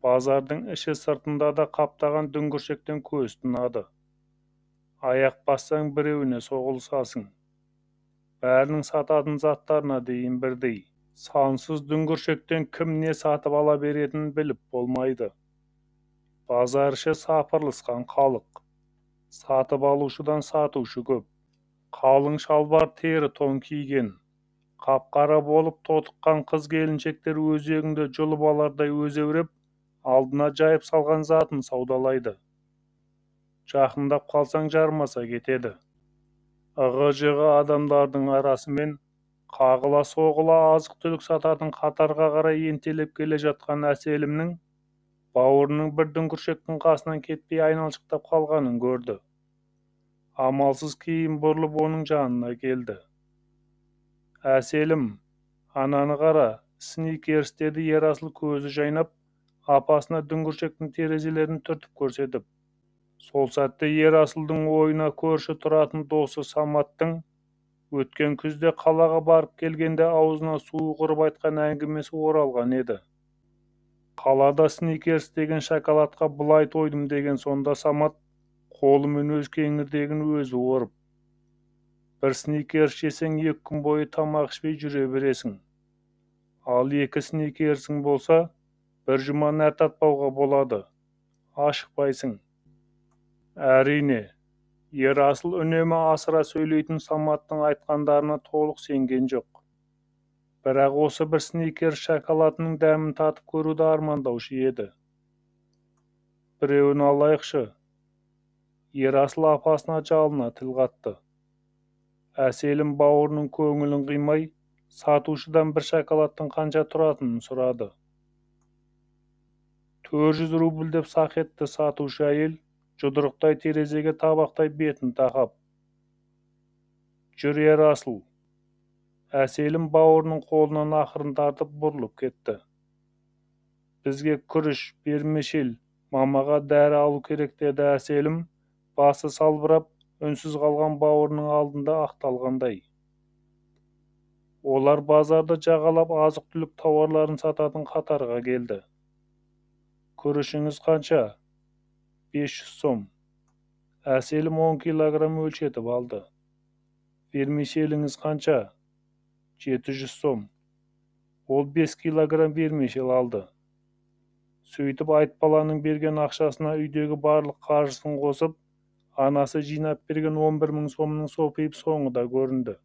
Базардың іші сыртында да қаптаған дүңгіршектен көз тұнады. Аяқ бассаң біреуіне соғылсасың. Бәрінің сататын заттарына дейін бірдей. Сансыз дүңгіршектен кім не сатып ала беретінін біліп болмайды. Базар іші сапырылысқан халық. Сатып алушыдан сатушы көп. Қалың шалбар тері тон киген. Қап-қара болып тотыққан қыз келіншектер өзегіңді жұлып алардай өзеуреп, алдына жайып салған затын саудалайды. Жақындап қалсаң жармаса кетеді. Ығы-жығы адамдардың арасымен қағыла-соғыла азық-түлік сататын қатарға қарай ентелеп келе жатқан Әселімнің бауырының бір дүңгіршектің қасынан кетпей айналшықтап қалғанын көрді. Амалсыз кейін бұрылып оның жанына келді. Әселім, ананы қара, сникерс деді Ерасыл көзі жайнап, апасына дүңгіршектің терезелерін түртіп көрсетіп. Сол сәтте Ерасылдың ойына көрші тұратын досы Саматтың өткен күзде қалаға барып келгенде аузына суы құрып айтқан әңгімесі оралған еді. Қалада сникерс деген шоколадқа былай тойдым деген сонда Самат қолымен өз кеңірдегін өзі орып. Бір сникерс жесең 2 күн бойы тамақ ішпей жүре бересің. Ал 2 сникерсің болса, бір жұма нәр татпауға болады. Ашықпайсың. Әрине, Ерасыл үнемі асыра сөйлейтін Саматтың айтқандарына толық сенген жоқ. Бірақ осы бір сникерс шоколадының дәмін татып көруді армандаушы еді. Біреуін алайықшы. Ерасыл апасына жалына тіл қатты. Әселім бауырының көңілін қимай, сатушыдан бір шоколадтың қанша тұратынын сұрады. 400 рубль деп сақ етті сатушы әйел, жұдырықтай терезеге табақтай бетін тақап. Жүр Ерасыл. Әселім бауырының қолынан ақырын тартып бұрылып кетті. Бізге күріш, бермешел, мамаға дәрі алу керек деді Әселім, басы салбырап, үнсіз қалған бауырының алдында ақталғандай. Олар базарды жағалап азық-түлік тауарларын сататын қатарға келді. Күрішіңіз қанша? 500 сом. Әселім 10 килограмм өлшетіп алды. Вермишеліңіз қанша? 700 сом. Ол 5 килограмм вермишел алды. Сөйтіп айтбаланың берген ақшасына үйдегі барлық қаржысын қосып, анасы жинап берген 11 000 сомның сопиып соңы да көрінді.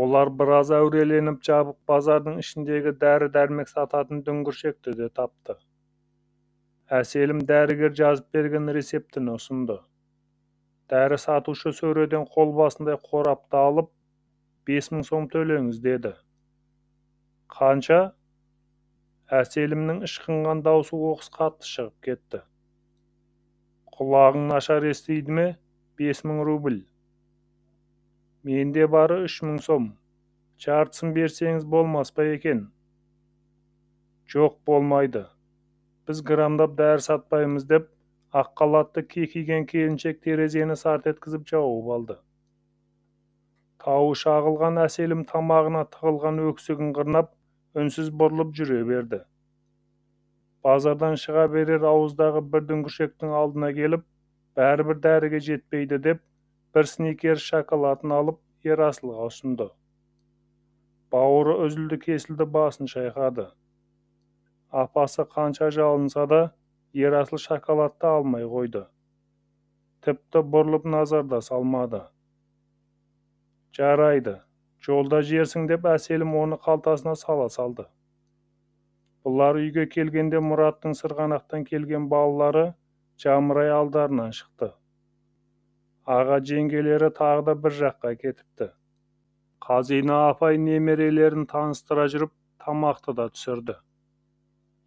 Олар біраз әуреленіп жабық базардың ішіндегі дәрі-дәрмек сататын дүңгіршекті де тапты. Әселім дәрігер жазып берген рецептіні ұсынды. Дәрі сатушы сөреден қол басындай қорапты алып, 5 000 сом төлеңіз деді. Қанша? Әселімнің ышқынған даусы оқыс қатты шығып кетті. Құлағың нашар естиді ме? 5 000 рубль. Менде бары 3 000 сом. Жартысын берсеңіз болмас па екен? Жоқ, болмайды. Біз грамдап дәрі сатпаймыз деп, ақ қалатты кекиген келіншек терезені сарт еткізіп жауып алды. Тауы шағылған Әселім тамағына тығылған өксігін қырнап, үнсіз бұрылып жүре берді. Базардан шыға берер ауыздағы бір дүңгіршектің алдына келіп, бәрібір дәріге жетпейді деп, бір сникерс шоколадын алып Ерасылға ұсынды. Бауыры үзілді кесілді басын шайқады. Апасы қанша жалынса да, Ерасыл шоколадты алмай қойды. Тіпті бұрылып назар да салмады. Жарайды, жолда жерсің деп Әселім оны қалтасына сала салды. Бұлар үйге келгенде Мұраттың Сырғанақтан келген балалары жамырай алдарынан шықты. Аға жеңгелері тағы да бір жаққа кетіпті. Қазина апай немерелерін таныстыра жүріп, тамақты да түсірді.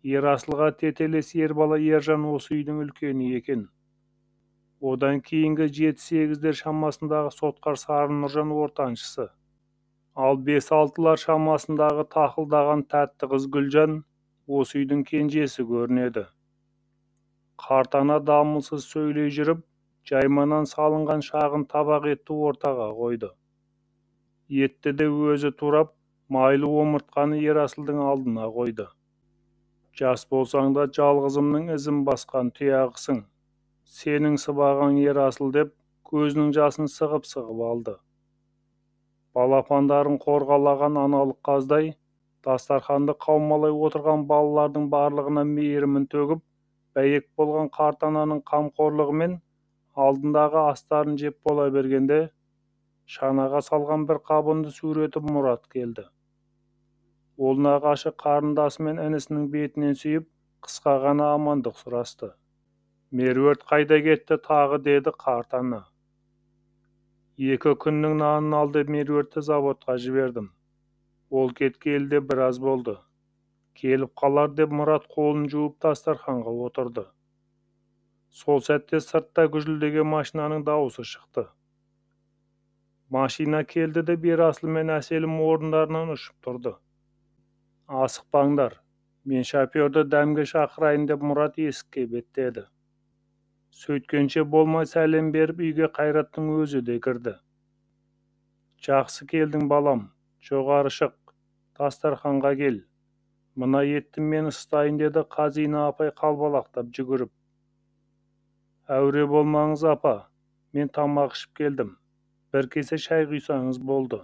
Ерасылға тетелес ербала Ержан осы үйдің үлкені екен. Одан кейінгі 7-8-дер шамасындағы Сотқар Сарын Нұржан ортаншысы. Ал 5-6-лар шамасындағы тақылдаған тәтті қыз Гүлжан осы үйдің кенжесі көрінеді. Қартана дамылсыз сөйлей жүріп, жайманан салынған шағын табақ етті ортаға қойды. Етті де өзі турап, майлы омыртқаны Ерасылдың алдына қойды. Жас болсаң да жалғызымның ізін басқан тұяғысың. Сенің сыбағаң Ерасыл деп, көзінің жасын сығып алды. Балапандарын қорғалаған аналық қаздай, дастарханды қаумалай отырған балалардың барлығына мейірімін төгіп, бәйек болған қартананың қамқорлығымен алдындағы астарын жеп бола бергенде, шанаға салған бір қабынды суретіп Мұрат келді. Ол нағашы қарындасымен інісінің бетінен сүйіп, қысқа ғана амандық сұрасты. Меруерт қайда кетті тағы деді қартана. 2 күннің нанын алды Меруертті заводқа жібердім. Ол кеткелі біраз болды. Келіп қалар деп Мұрат қолын жуып дастарханға отырды. Сол сәтте сыртта гүжілдеген машинаның дауысы шықты. Машина келді де Ерасыл мен Әселім орындарынан ұшып тұрды. Асықпаңдар, мен шоферді дәмге шақырайын деп Мұрат есікке беттеді. Сөйткенше болмай сәлем беріп үйге Қайраттың өзі де кірді. Жақсы келдің балам, жоғары шық, дастарханға кел. Мына етті мен ыстайын деді Қазина апай қалбалақтап жүгіріп. Әуре болмаңыз апа, мен тамақ ішіп келдім. Bir kese шай құйсаңыз болды.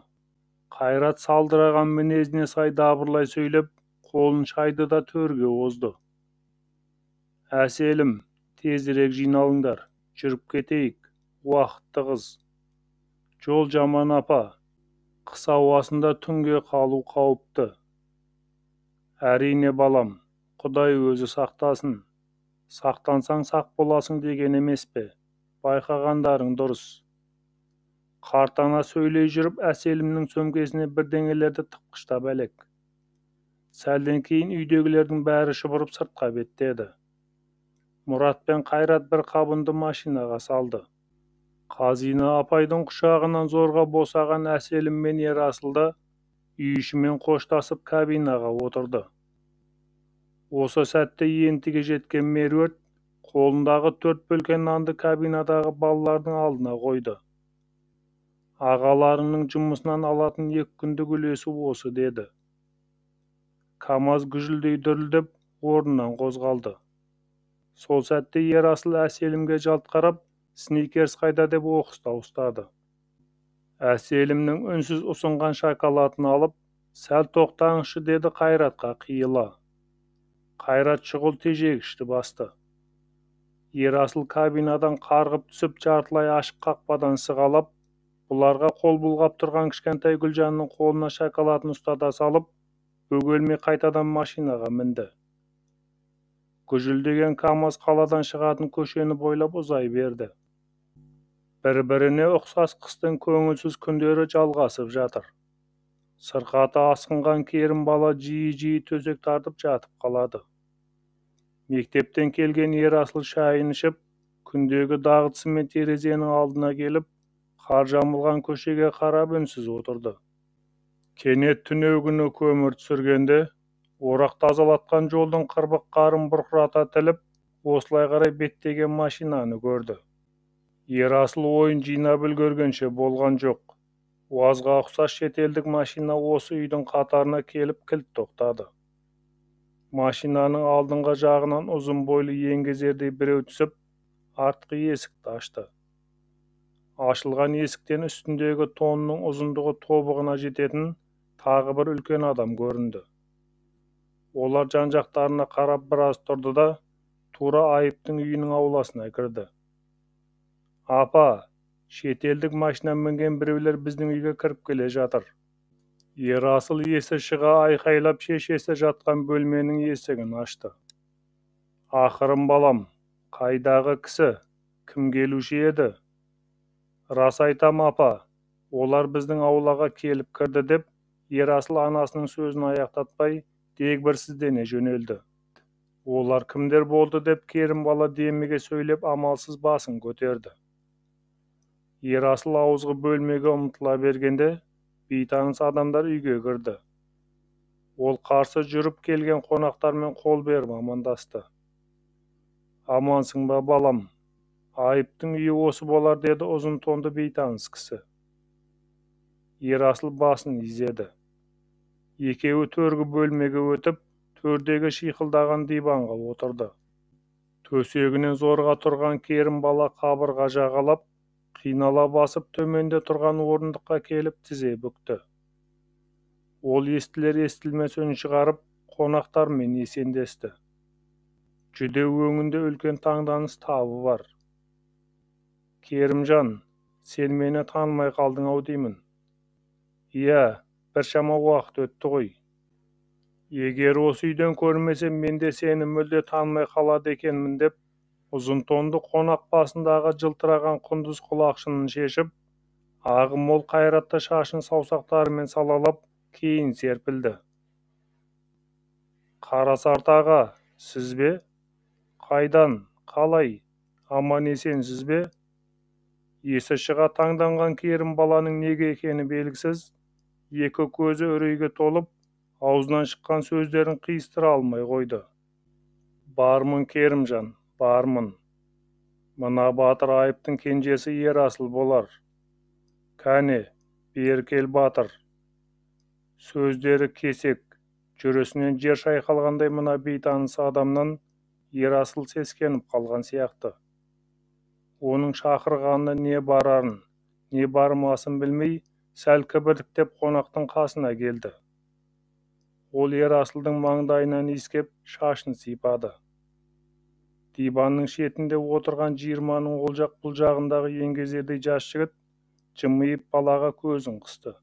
Қайрат салдыраған мінезіне сай дабырлай сөйлеп, қолын шайды да төрге озды. Әселім, тезірек жиналыңдар, жүріп кетейік, уақытты қыз. Жол жаман апа, қыс ауасында түнге қалу қауіпті. Әрине балам, Құдай өзі сақтасын. Сақтансаң сақ боласың деген емес пе? Байқағандарың дұрыс. Қартана сөйлей жүріп Әселімнің сөмкесіне бірдеңелерді тыққыштап әлек. Сәлден кейін үйдегілердің бәрі шұбырып сыртқа беттеді. Мұрат пен Қайрат бір қабынды машинаға салды. Қазина апайдың құшағынан зорға босаған Әселім мен Ерасылда үй ішімен қоштасып кабинаға отырды. Осы сәтте ентіге жеткен Меруерт қолындағы 4 бөлке нанды кабинадағы балалардың алдына қойды. Ағаларының жұмысынан алатын 2 күндік үлесі осы деді. КамАЗ гүжілдей дүрілдеп орнынан қозғалды. Сол сәтте Ерасыл Әселімге жалт қарап, сникерс қайда деп оқыстау ұстады. Әселімнің үнсіз ұсынған шоколадын алып, сәл тоқтаңызшы деді Қайратқа қиыла. Қайрат шұғыл тежегішті басты. Ерасыл кабинадан қарғып түсіп жартылай ашық қақпадан сығалап, бұларға қол бұлғап тұрған кішкентай Гүлжанның қолына шоколадын ұстата салып, бөгелмей қайтадан машинаға мінді. Гүжілдеген КамАЗ қаладан шығатын көшені бойлап ұзай берді. Бір-біріне ұқсас қыстың көңілсіз күндері жалғасып жатыр. Сырқаты асқынған Керім бала жиі-жиі төсек тартып жатып қалады. Мектептен келген Ерасыл шайын ішіп, күндегі дағдысымен терезенің алдына келіп, қар жамылған көшеге қарап үнсіз отырды. Кенет түнеугүні көмір түсіргенде, орақ тазалатқан жолдың қырбық қарын бұрқырата тіліп, осылай қарай беттеген машинаны көрді. Ерасыл ойын жинап үлгергенше болған жоқ. Уазға ұқсас шетелдік машина осы үйдің қатарына келіп кілт тоқтады. Машинаның алдыңғы жағынан ұзын бойлы еңгезердей біреу түсіп, артқы есікті ашты. Ашылған есіктен үстіндегі тонның ұзындығы тобығына жететін тағы бір үлкен адам көрінді. Олар жан-жақтарына қарап біраз тұрды да, тура Айыптың үйінің ауласына кірді. Апа, шетелдік машина мінген біреулер біздің үйге кіріп келе жатыр. Ерасыл есі шыға айқайлап шешесі жатқан бөлменің есігін ашты. Ақырын балам, қайдағы кісі, кім келуші еді? Рас айтам апа, олар біздің аулаға келіп кірді деп, Ерасыл анасының сөзін аяқтатпай, дегбірсіздене жөнелді. Олар кімдер болды деп Керім бала демеге сөйлеп амалсыз басын көтерді. Ерасыл ауызғы бөлмеге ұмтыла бергенде, бейтаныс адамдар үйге кірді. Ол қарсы жүріп келген қонақтармен қол беріп амандасты. Амансың ба балам? Айыптың үйі осы болар деді ұзын тонды бейтаныс кісі. Ерасыл басын изеді. Екеуі төргі бөлмеге өтіп, төрдегі шиқылдаған диванға отырды. Төсегінен зорға тұрған Керім бала қабырға жағалап, қинала басып төменде тұрған орындыққа келіп тізе бүкті. Ол естілер-естілмес үн шығарып, қонақтармен есендесті. Жүдеу өңінде үлкен таңданыс табы бар. Керімжан, сен мені танымай қалдың-ау деймін. Иә, біршама уақыт өтті ғой. Егер осы үйден көрмесем, мен де сені мүлде танымай қалады екенмін деп, ұзын тонды қонақ басындағы жылтыраған құндыз құлақшынын шешіп, ағы мол қайратты шашын саусақтарымен салалап, кейін серпілді. Қарасарт аға, сіз бе? Қайдан, қалай, аман есенсіз бе? Есі шыға таңданған Керім баланың неге екені белгісіз, екі көзі үрейге толып, аузынан шыққан сөздерін қиыстыра алмай қойды. Бармын Керімжан, бармын. Мына батыр Айыптың кенжесі Ерасыл болар. Кәне, бері кел батыр. Сөздері кесек, Жүресінен жер шайқалғандай мына бейтаныс адамнан Ерасыл сескеніп қалған сияқты. Оның шақырғанына не барарын, не бармасын білмей, сәл кібіртіктеп қонақтың қасына келді. Ол Ерасылдың маңдайынан иіскеп шашын сипады. Диванның шетінде отырған жиырманың ол жақ бұл жағындағы еңгезердей жас жігіт жымиып балаға көзін қысты.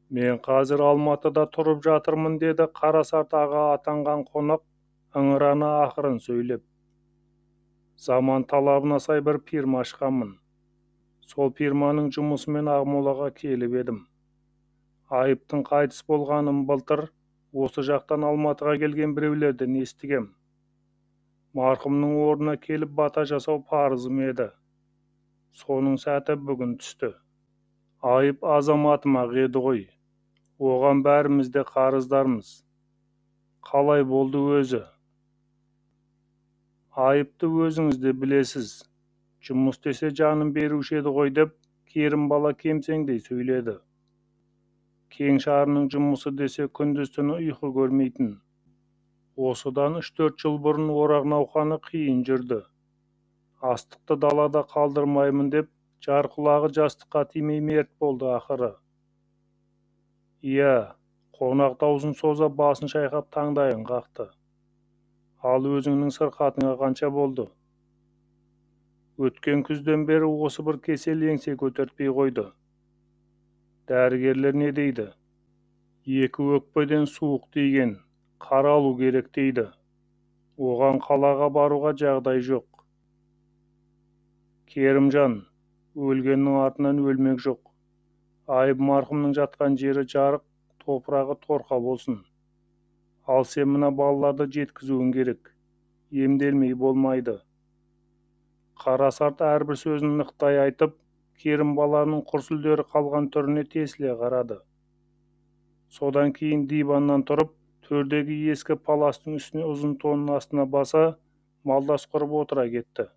Мен қазір Алматыда тұрып жатырмын, деді Қарасарт аға атанған қонақ ыңырана ақырын сөйлеп. Заман талабына сай бір фирма ашқанмын. Сол фирманың жұмысымен Ақмолаға келіп едім. Айыптың қайтыс болғанын былтыр осы жақтан Алматыға келген біреулерден естігем. Марқұмның орнына келіп бата жасау парызым еді. Соның сәті бүгін түсті. Айып азаматым-ақ еді ғой. Оған бәріміз де қарыздармыз. Қалай болды өзі? Айыпты өзіңіз де білесіз. Жұмыс десе жанын беруші еді ғой, деп Керімбала кемсеңдей сөйледі. Кеңшарының жұмысы десе күндіз-түні ұйқы көрмейтін. Осыдан 3-4 жыл бұрын орақ науқаны қиын жүрді. Астықты далада қалдырмаймын деп жар құлағы жастыққа тимей мерт болды ақыры. Иә, қонақ даузын соза басын шайқап таңдайын қақты. Ал өзіңнің сырқатыңа қанша болды? Өткен күзден бері осы бір кесел еңсе көтертпей қойды. Дәрігерлер не дейді? 2 өкпеден суық тиген, қаралу керек дейді. Оған қалаға баруға жағдай жоқ. Керімжан, өлгеннің артынан өлмек жоқ. Айып марқұмның жатқан жері жарық, топырағы торқа болсын. Ал сен мына балаларды жеткізуің керек. Емделмей болмайды. Қарасарт әрбір сөзін нықтай айтып, Керімбаланың құрсүлдері қалған түріне тесіле қарады. Содан кейін диваннан тұрып, төрдегі ескі паластың үстіне ұзын тонның астына баса, малдас құрып отыра кетті.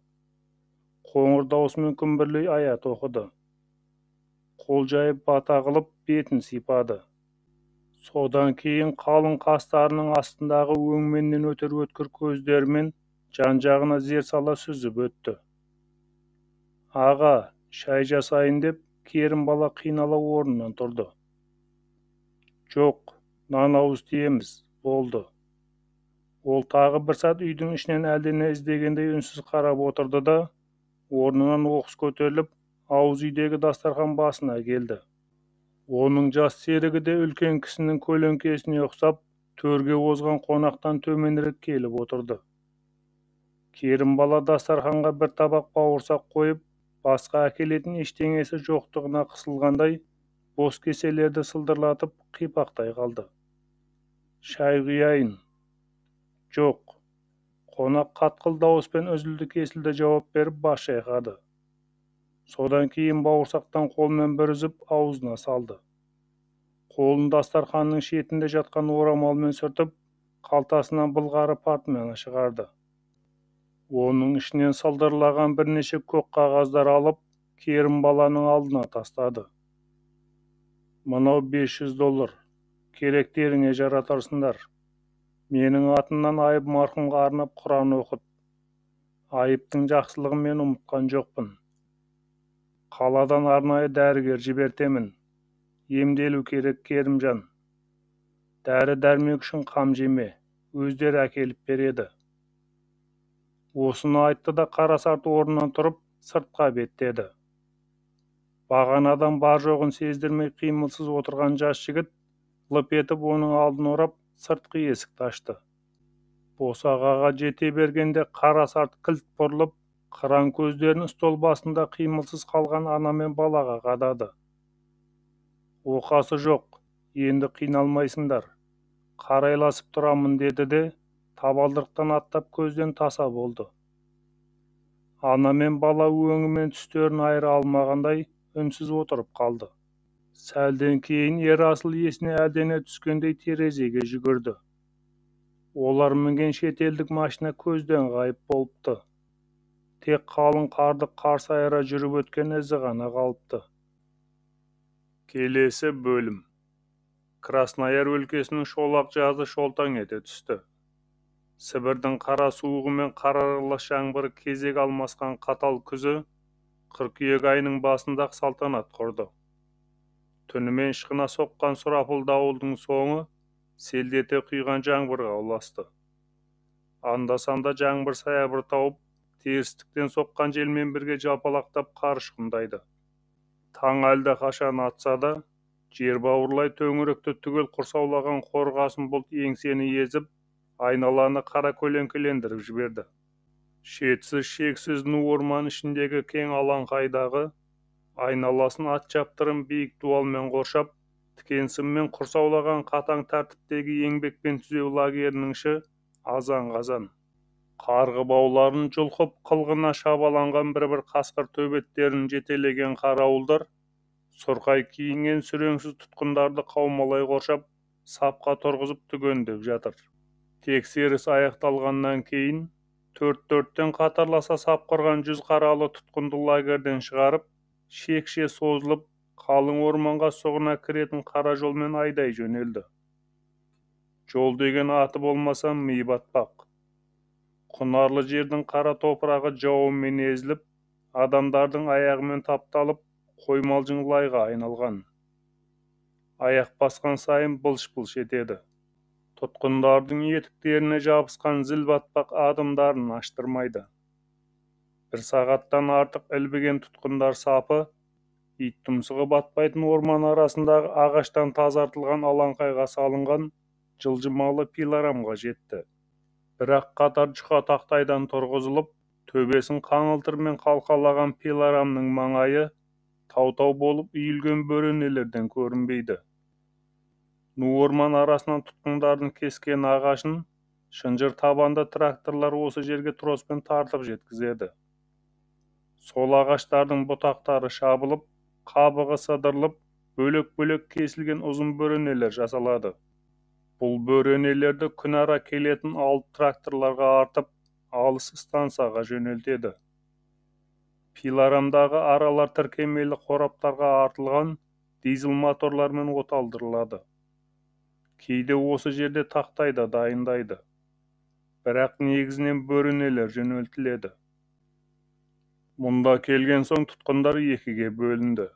Қоңыр даусымен күмбірлей аят оқыды. Қол жайып бата қылып бетін сипады. Содан кейін қалың қастарының астындағы өңменнен өтер өткір көздерімен жан-жағына зер сала сүзіп өтті. Аға, шай жасайын деп Керімбала қинала орнынан тұрды. Жоқ, нан ауыз тиеміз, болды. Ол тағы бір сәт үйдің ішінен әлдене іздегендей үнсіз қарап отырды да, орнынан оқыс көтеріліп, ауыз үйдегі дастархан басына келді. Оның жас серігі де үлкен кісінің көлеңкесіне ұқсап, төрге озған қонақтан төменірек келіп отырды. Керімбала дастарханға бір табақ бауырсақ қойып, басқа әкелетін ештеңесі жоқтығына қысылғандай, бос кеселерді сылдырлатып қипақтай қалды. Шай құяйын? Жоқ. Қонақ қатқыл дауыспен үзілді-кесілді жауап беріп бас шайқады. Содан кейін бауырсақтан қолмен бір үзіп аузына салды. Қолын дастарханның шетінде жатқан орамалмен сүртіп, қалтасынан былғары портмоне шығарды. Оның ішінен сылдырлаған бірнеше көк қағаздар алып, Керімбаланың алдына тастады. Мынау $500. Керектеріңе жаратарсыңдар. Менің атымнан Айып марқұмға арнап Құран оқыт. Айыптың жақсылығын мен ұмытқан жоқпын. Қаладан арнайы дәрігер жібертемін. Емделу керек, Керімжан. Дәрі-дәрмек үшін қам жеме, өздері әкеліп береді. Осыны айтты да Қарасарт орнынан тұрып, сыртқа беттеді. Бағанадан бар жоғын сездірмей қимылсыз отырған жас жігіт лып етіп оның алдын орап, сыртқы есікті ашты. Босағаға жете бергенде Қарасарт кілт бұрылып, қыран көздерін стол басында қимылсыз қалған ана мен балаға қадады. Оқасы жоқ, енді қиналмайсыңдар. Қарайласып тұрамын, деді де, табалдырықтан аттап көзден таса болды. Ана мен бала өңі мен түстерін айыра алмағандай үнсіз отырып қалды. Сәлден кейін Ерасыл есіне әлдене түскендей терезеге жүгірді. Олар мінген шетелдік машина көзден ғайып болыпты. Тек қалың қарды қарсы айыра жүріп өткен ізі ғана қалыпты. Келесі бөлім. Краснояр өлкесінің шолақ жазы шолтаң ете түсті. Сібірдің қара суығы мен қар аралас жаңбыры кезек алмасқан қатал күзі қыркүйек айының басында-ақ салтанат құрды. Түнімен ышқына соққан сұрапыл дауылдың соңы селдете құйған жаңбырға ұласты. Анда-санда жаңбыр саябыр тауып, терістіктен соққан желмен бірге жалпалақтап қар ұшқындайды. Таң әлде қашан атса да, жер бауырлай төңіректі түгел құрсаулаған қорғасын бұлт еңсені езіп, айналаны қара көлеңкелендіріп жіберді. Шетсіз шексіз ну орман ішіндегі кең алаңқайдағы айналасын ат шаптырым биік дуалмен қоршап, тікен сыммен құрсаулаған қатаң тәртіптегі еңбекпен түзеу лагерінің іші азан-қазан. Қарғы бауларын жұлқып қылғына шабаланған бір-бір қасқыр төбеттерін жетелеген қарауылдар, сұрқай киінген сүреңсіз тұтқындарды қаумалай қоршап, сапқа тұрғызып түгендеп жатыр. Тексеріс аяқталғаннан кейін, төрт-төрттен қатарласа сап құрған 100 қаралы тұтқынды лагерден шығарып, шекше созылып, қалың орманға сұғына кіретін қара жолмен айдай жөнелді. Жол деген аты болмаса ми батпақ. Құнарлы жердің қара топырағы жауынмен езіліп, адамдардың аяғымен тапталып, қоймалжың лайға айналған. Аяқ басқан сайын былш-былш етеді. Тұтқындардың етіктеріне жабысқан зіл батпақ адымдарын аштырмайды. Бір сағаттан артық ілбіген тұтқындар сапы, ит тұмсығы батпайтын орман арасындағы ағаштан тазартылған алаңқайға салынған жылжымалы пилорамға жетті. Бірақ қатар жұқа тақтайдан тұрғызылып, төбесін қаңылтырмен қалқалаған пилорамның маңайы тау-тау болып үйілген бөренелерден көрінбейді. Ну орман арасынан тұтқындардың кескен ағашын шынжыр табанды тракторлар осы жерге троспен тартып жеткізеді. Сол ағаштардың бұтақтары шабылып, қабығы сыдырылып, бөлек-бөлек кесілген ұзын бөренелер жасалады. Бұл бөренелерді күнара келетін алып тракторларға артып, алыс стансаға жөнелтеді. Пилорамдағы аралар тіркемелі қораптарға артылған дизель моторлармен оталдырылады. Кейде осы жерде тақтай да дайындайды. Бірақ негізінен бөренелер жөнелтіледі. Мұнда келген соң тұтқындар екіге бөлінді.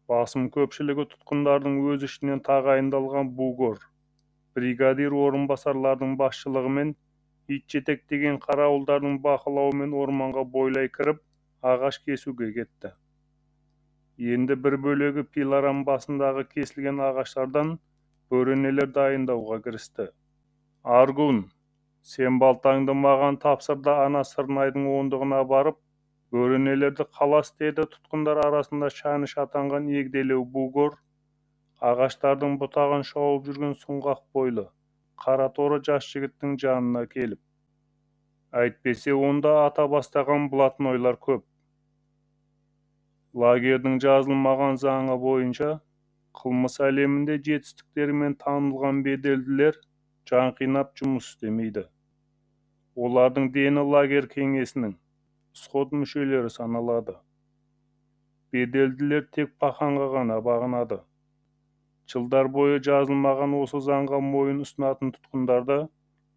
Басым көпшілігі тұтқындардың өз ішінен тағайындалған бугор, бригадир орынбасарлардың басшылығымен ит жетектеген қарауылдардың бақылауымен орманға бойлай кіріп, ағаш кесуге кетті. Енді бір бөлегі пилорам басындағы кесілген ағаштардан бөренелер дайындауға кірісті. Аргун, сен балтаңды маған тапсырды, ана Сырнайдың ондығына барып, бөренелерді қалас деді. Тұтқындар арасында шәні шатанған егделеу бугор, ағаштардың бұтағын шауып жүрген сұңғақ бойлы, қара торы жас жігіттің жанына келіп. Әйтпесе онда ата бастаған блатнойлар көп. Лагердің жазылмаған заңы бойынша, қылмыс әлемінде жетістіктерімен танылған беделділер жан қинап жұмыс істемейді. Олардың дені лагер кеңесінің сход мүшелері саналады. Беделділер тек паханға ғана бағынады. Жылдар бойы жазылмаған осы заңға мойын ұсынатын тұтқындарда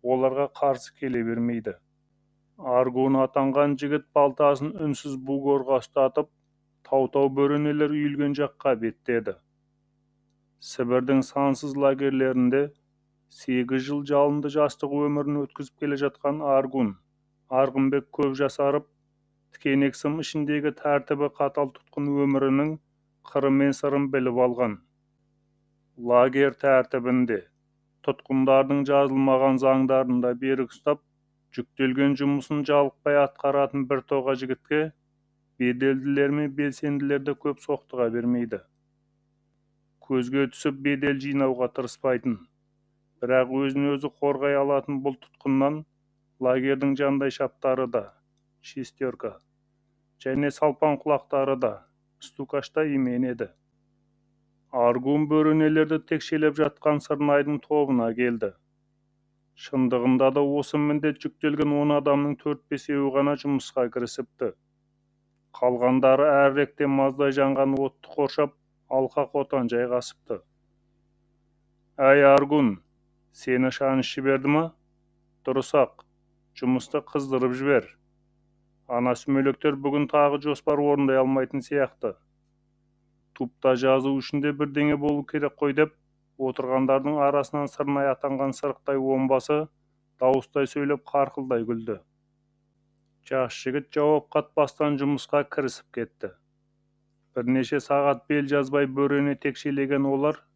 оларға қарсы келе бермейді. Аргун атанған жігіт балтасын үнсіз бугорға ұстатып, тау-тау бөренелер үйілген жаққа беттеді. Сібірдің сансыз лагерлерінде 8 жыл жалынды жастық өмірін өткізіп келе жатқан Аргун, Арғынбек көп жасарып, тікенек сым ішіндегі тәртібі қатал тұтқын өмірінің қыры мен сырын біліп алған. Лагер тәртібінде, тұтқындардың жазылмаған заңдарында берік ұстап, жүктелген жұмысын жалықпай атқаратын бір тоға жігітке беделділер мен белсенділерді көп соқтыға бермейді. Көзге түсіп бедел жинауға тырыспайтын, бірақ өзін өзі қорғай алатын бұл тұтқыннан лагердің жандай шаптары да, шестерка, және салпан құлақтары да, стукашта именеді. Аргун бөренелерді текшелеп жатқан Сырнайдың тобына келді. Шындығында да осы міндет жүктелген 10 адамның 4-5-еуі ғана жұмысқа кірісіпті. Қалғандары әріректе маздай жанған отты қоршап, алқа қотан жайғасыпты. Әй Аргун, сені шаныш жіберді ма? Дұрыс-ақ, жұмысты қыздырып жібер. Ана сүмелектер бүгін тағы жоспар орындай алмайтын сияқты. Тупта жазу үшін де бірдеңе болу керек қой деп, отырғандардың арасынан сырнай атанған сырықтай омбасы дауыстай сөйлеп қарқылдай күлді. Жас жігіт жауап қатпастан жұмысқа кірісіп кетті. Бірнеше сағат бел жазбай бөрене текшелеген олар,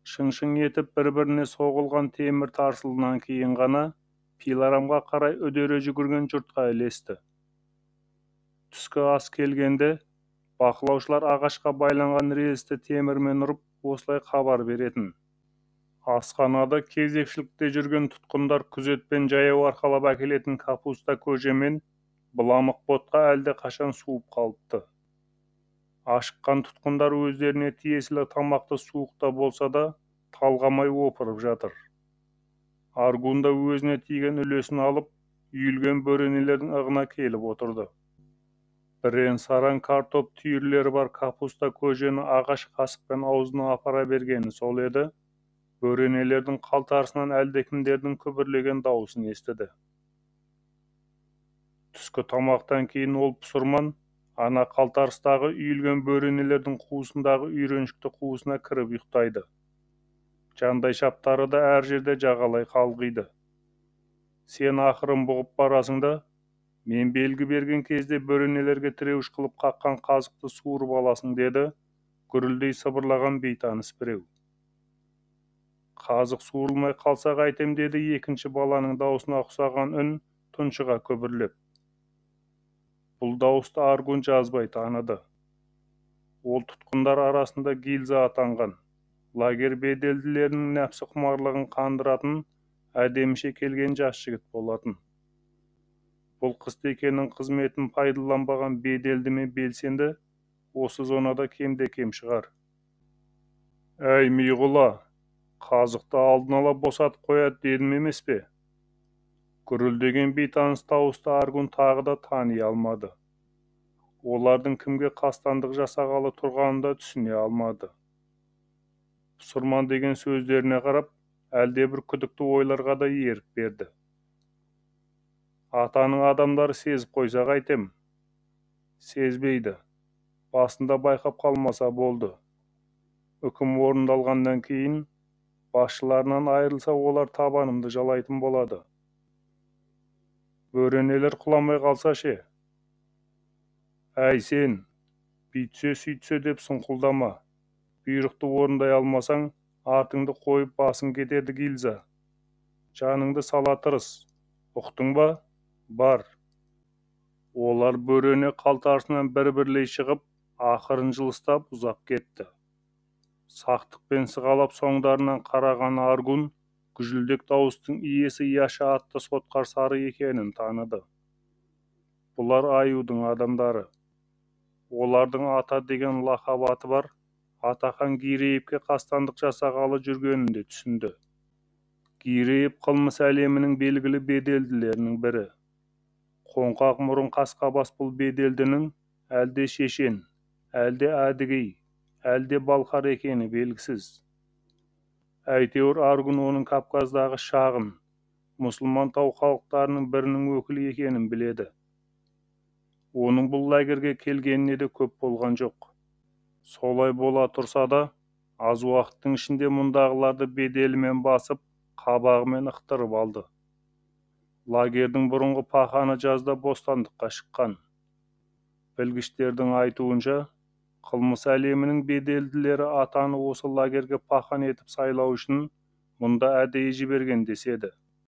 шың-шың етіп бір-біріне соғылған темір тарсылынан кейін ғана пилорамға қарай үдере жүгірген жұртқа ілесті. Түскі ас келгенде бақылаушылар ағашқа байланған рельсті темірмен ұрып осылай хабар беретін. Асханада кезекшілікте жүрген тұтқындар күзетпен жаяу арқалап әкелетін капуста көжемен бұламық ботқа әлде қашан суып қалыпты. Ашыққан тұтқындар өздеріне тиесілі тамақты суықта болса да талғамай опырып жатыр. Аргун да өзіне тиген үлесін алып, үйілген бөренелердің ығына келіп отырды. Бірен-саран картоп түйірлері бар капуста көжені ағаш қасықпен аузына апара бергені сол еді, бөренелердің қалтарысынан әлдекімдердің күбірлеген дауысын естіді. Түскі тамақтан кейін ол пұсырман ана қалтарыстағы үйілген бөренелердің қуысындағы үйреншікті қуысына кіріп ұйықтайды. Жандай шаптары да әр жерде жағалай қалғиды. Сен ақырын бұғып барасың да, мен белгі берген кезде бөренелерге тіреуіш қылып қаққан қазықты суырып аласың, деді гүрілдей сыбырлаған бейтаныс біреу. Қазық суырылмай қалса қайтем, деді екінші баланың даусына ұқсаған үн тұншыға көбірлеп. Бұл дауысты Аргун жазбай таныды. Ол тұтқындар арасында гильза атанған, лагер беделділерінің нәпсі құмарлығын қандыратын әдеміше келген жас жігіт болатын. Бұл қыстекеннің қызметін пайдаланбаған беделді мен белсенді осы зонада кемде-кем шығар. Әй миғұла, қазықты алдын ала босатып қояды дедім емес пе? Гүрілдеген бейтаныс дауысты Аргун тағы да тани алмады. Олардың кімге қастандық жасағалы тұрғанын да түсіне алмады. Пұсырман деген сөздеріне қарап, әлде бір күдікті ойларға да ерік берді. Атаның адамдары сезіп қойса қайтем? Сезбейді. Басында байқап қалмаса болды. Үкім орындалғаннан кейін басшыларынан айырылса олар табанымды жалайтын болады. Бөренелер құламай қалса ше? Әй сен, бүйтсе-сөйтсе деп сұңқылдама. Бұйрықты орындай алмасаң, артыңды қойып басың кетеді гильза. Жаныңды сала тырыс. Ұқтың ба? Бар. Олар бөрене қалтарысынан бір-бірлей шығып, ақырын жылыстап ұзап кетті. Сақтықпен сығалап соңдарынан қараған Аргун, күжілдек дауыстың иесі Яша атты сотқар сары екенін таныды. Бұлар Аюдың адамдары. Олардың ата деген лақап аты бар, Атақан Гиреевке қастандық жасағалы жүргенін де түсінді. Гиреев қылмыс әлемінің белгілі беделділерінің бірі. Қоңқақ мұрын қасқабас бұл беделдінің әлде шешен, әлде әдігей, әлде балқар екені белгісіз. Әйтеуір Аргун оның Кавказдағы шағын, мұсылман тау халықтарының бірінің өкілі екенін біледі. Оның бұл лагерге келгеніне де көп болған жоқ. Солай бола тұрса да, аз уақыттың ішінде мұндағыларды беделімен басып, қабағымен ықтырып алды. Лагердің бұрынғы паханы жазда бостандыққа шыққан. Білгіштердің айтуынша, қылмыс әлемінің беделділері атаны осы лагерге пахан етіп сайлау үшін мұнда әдейі жіберген деседі.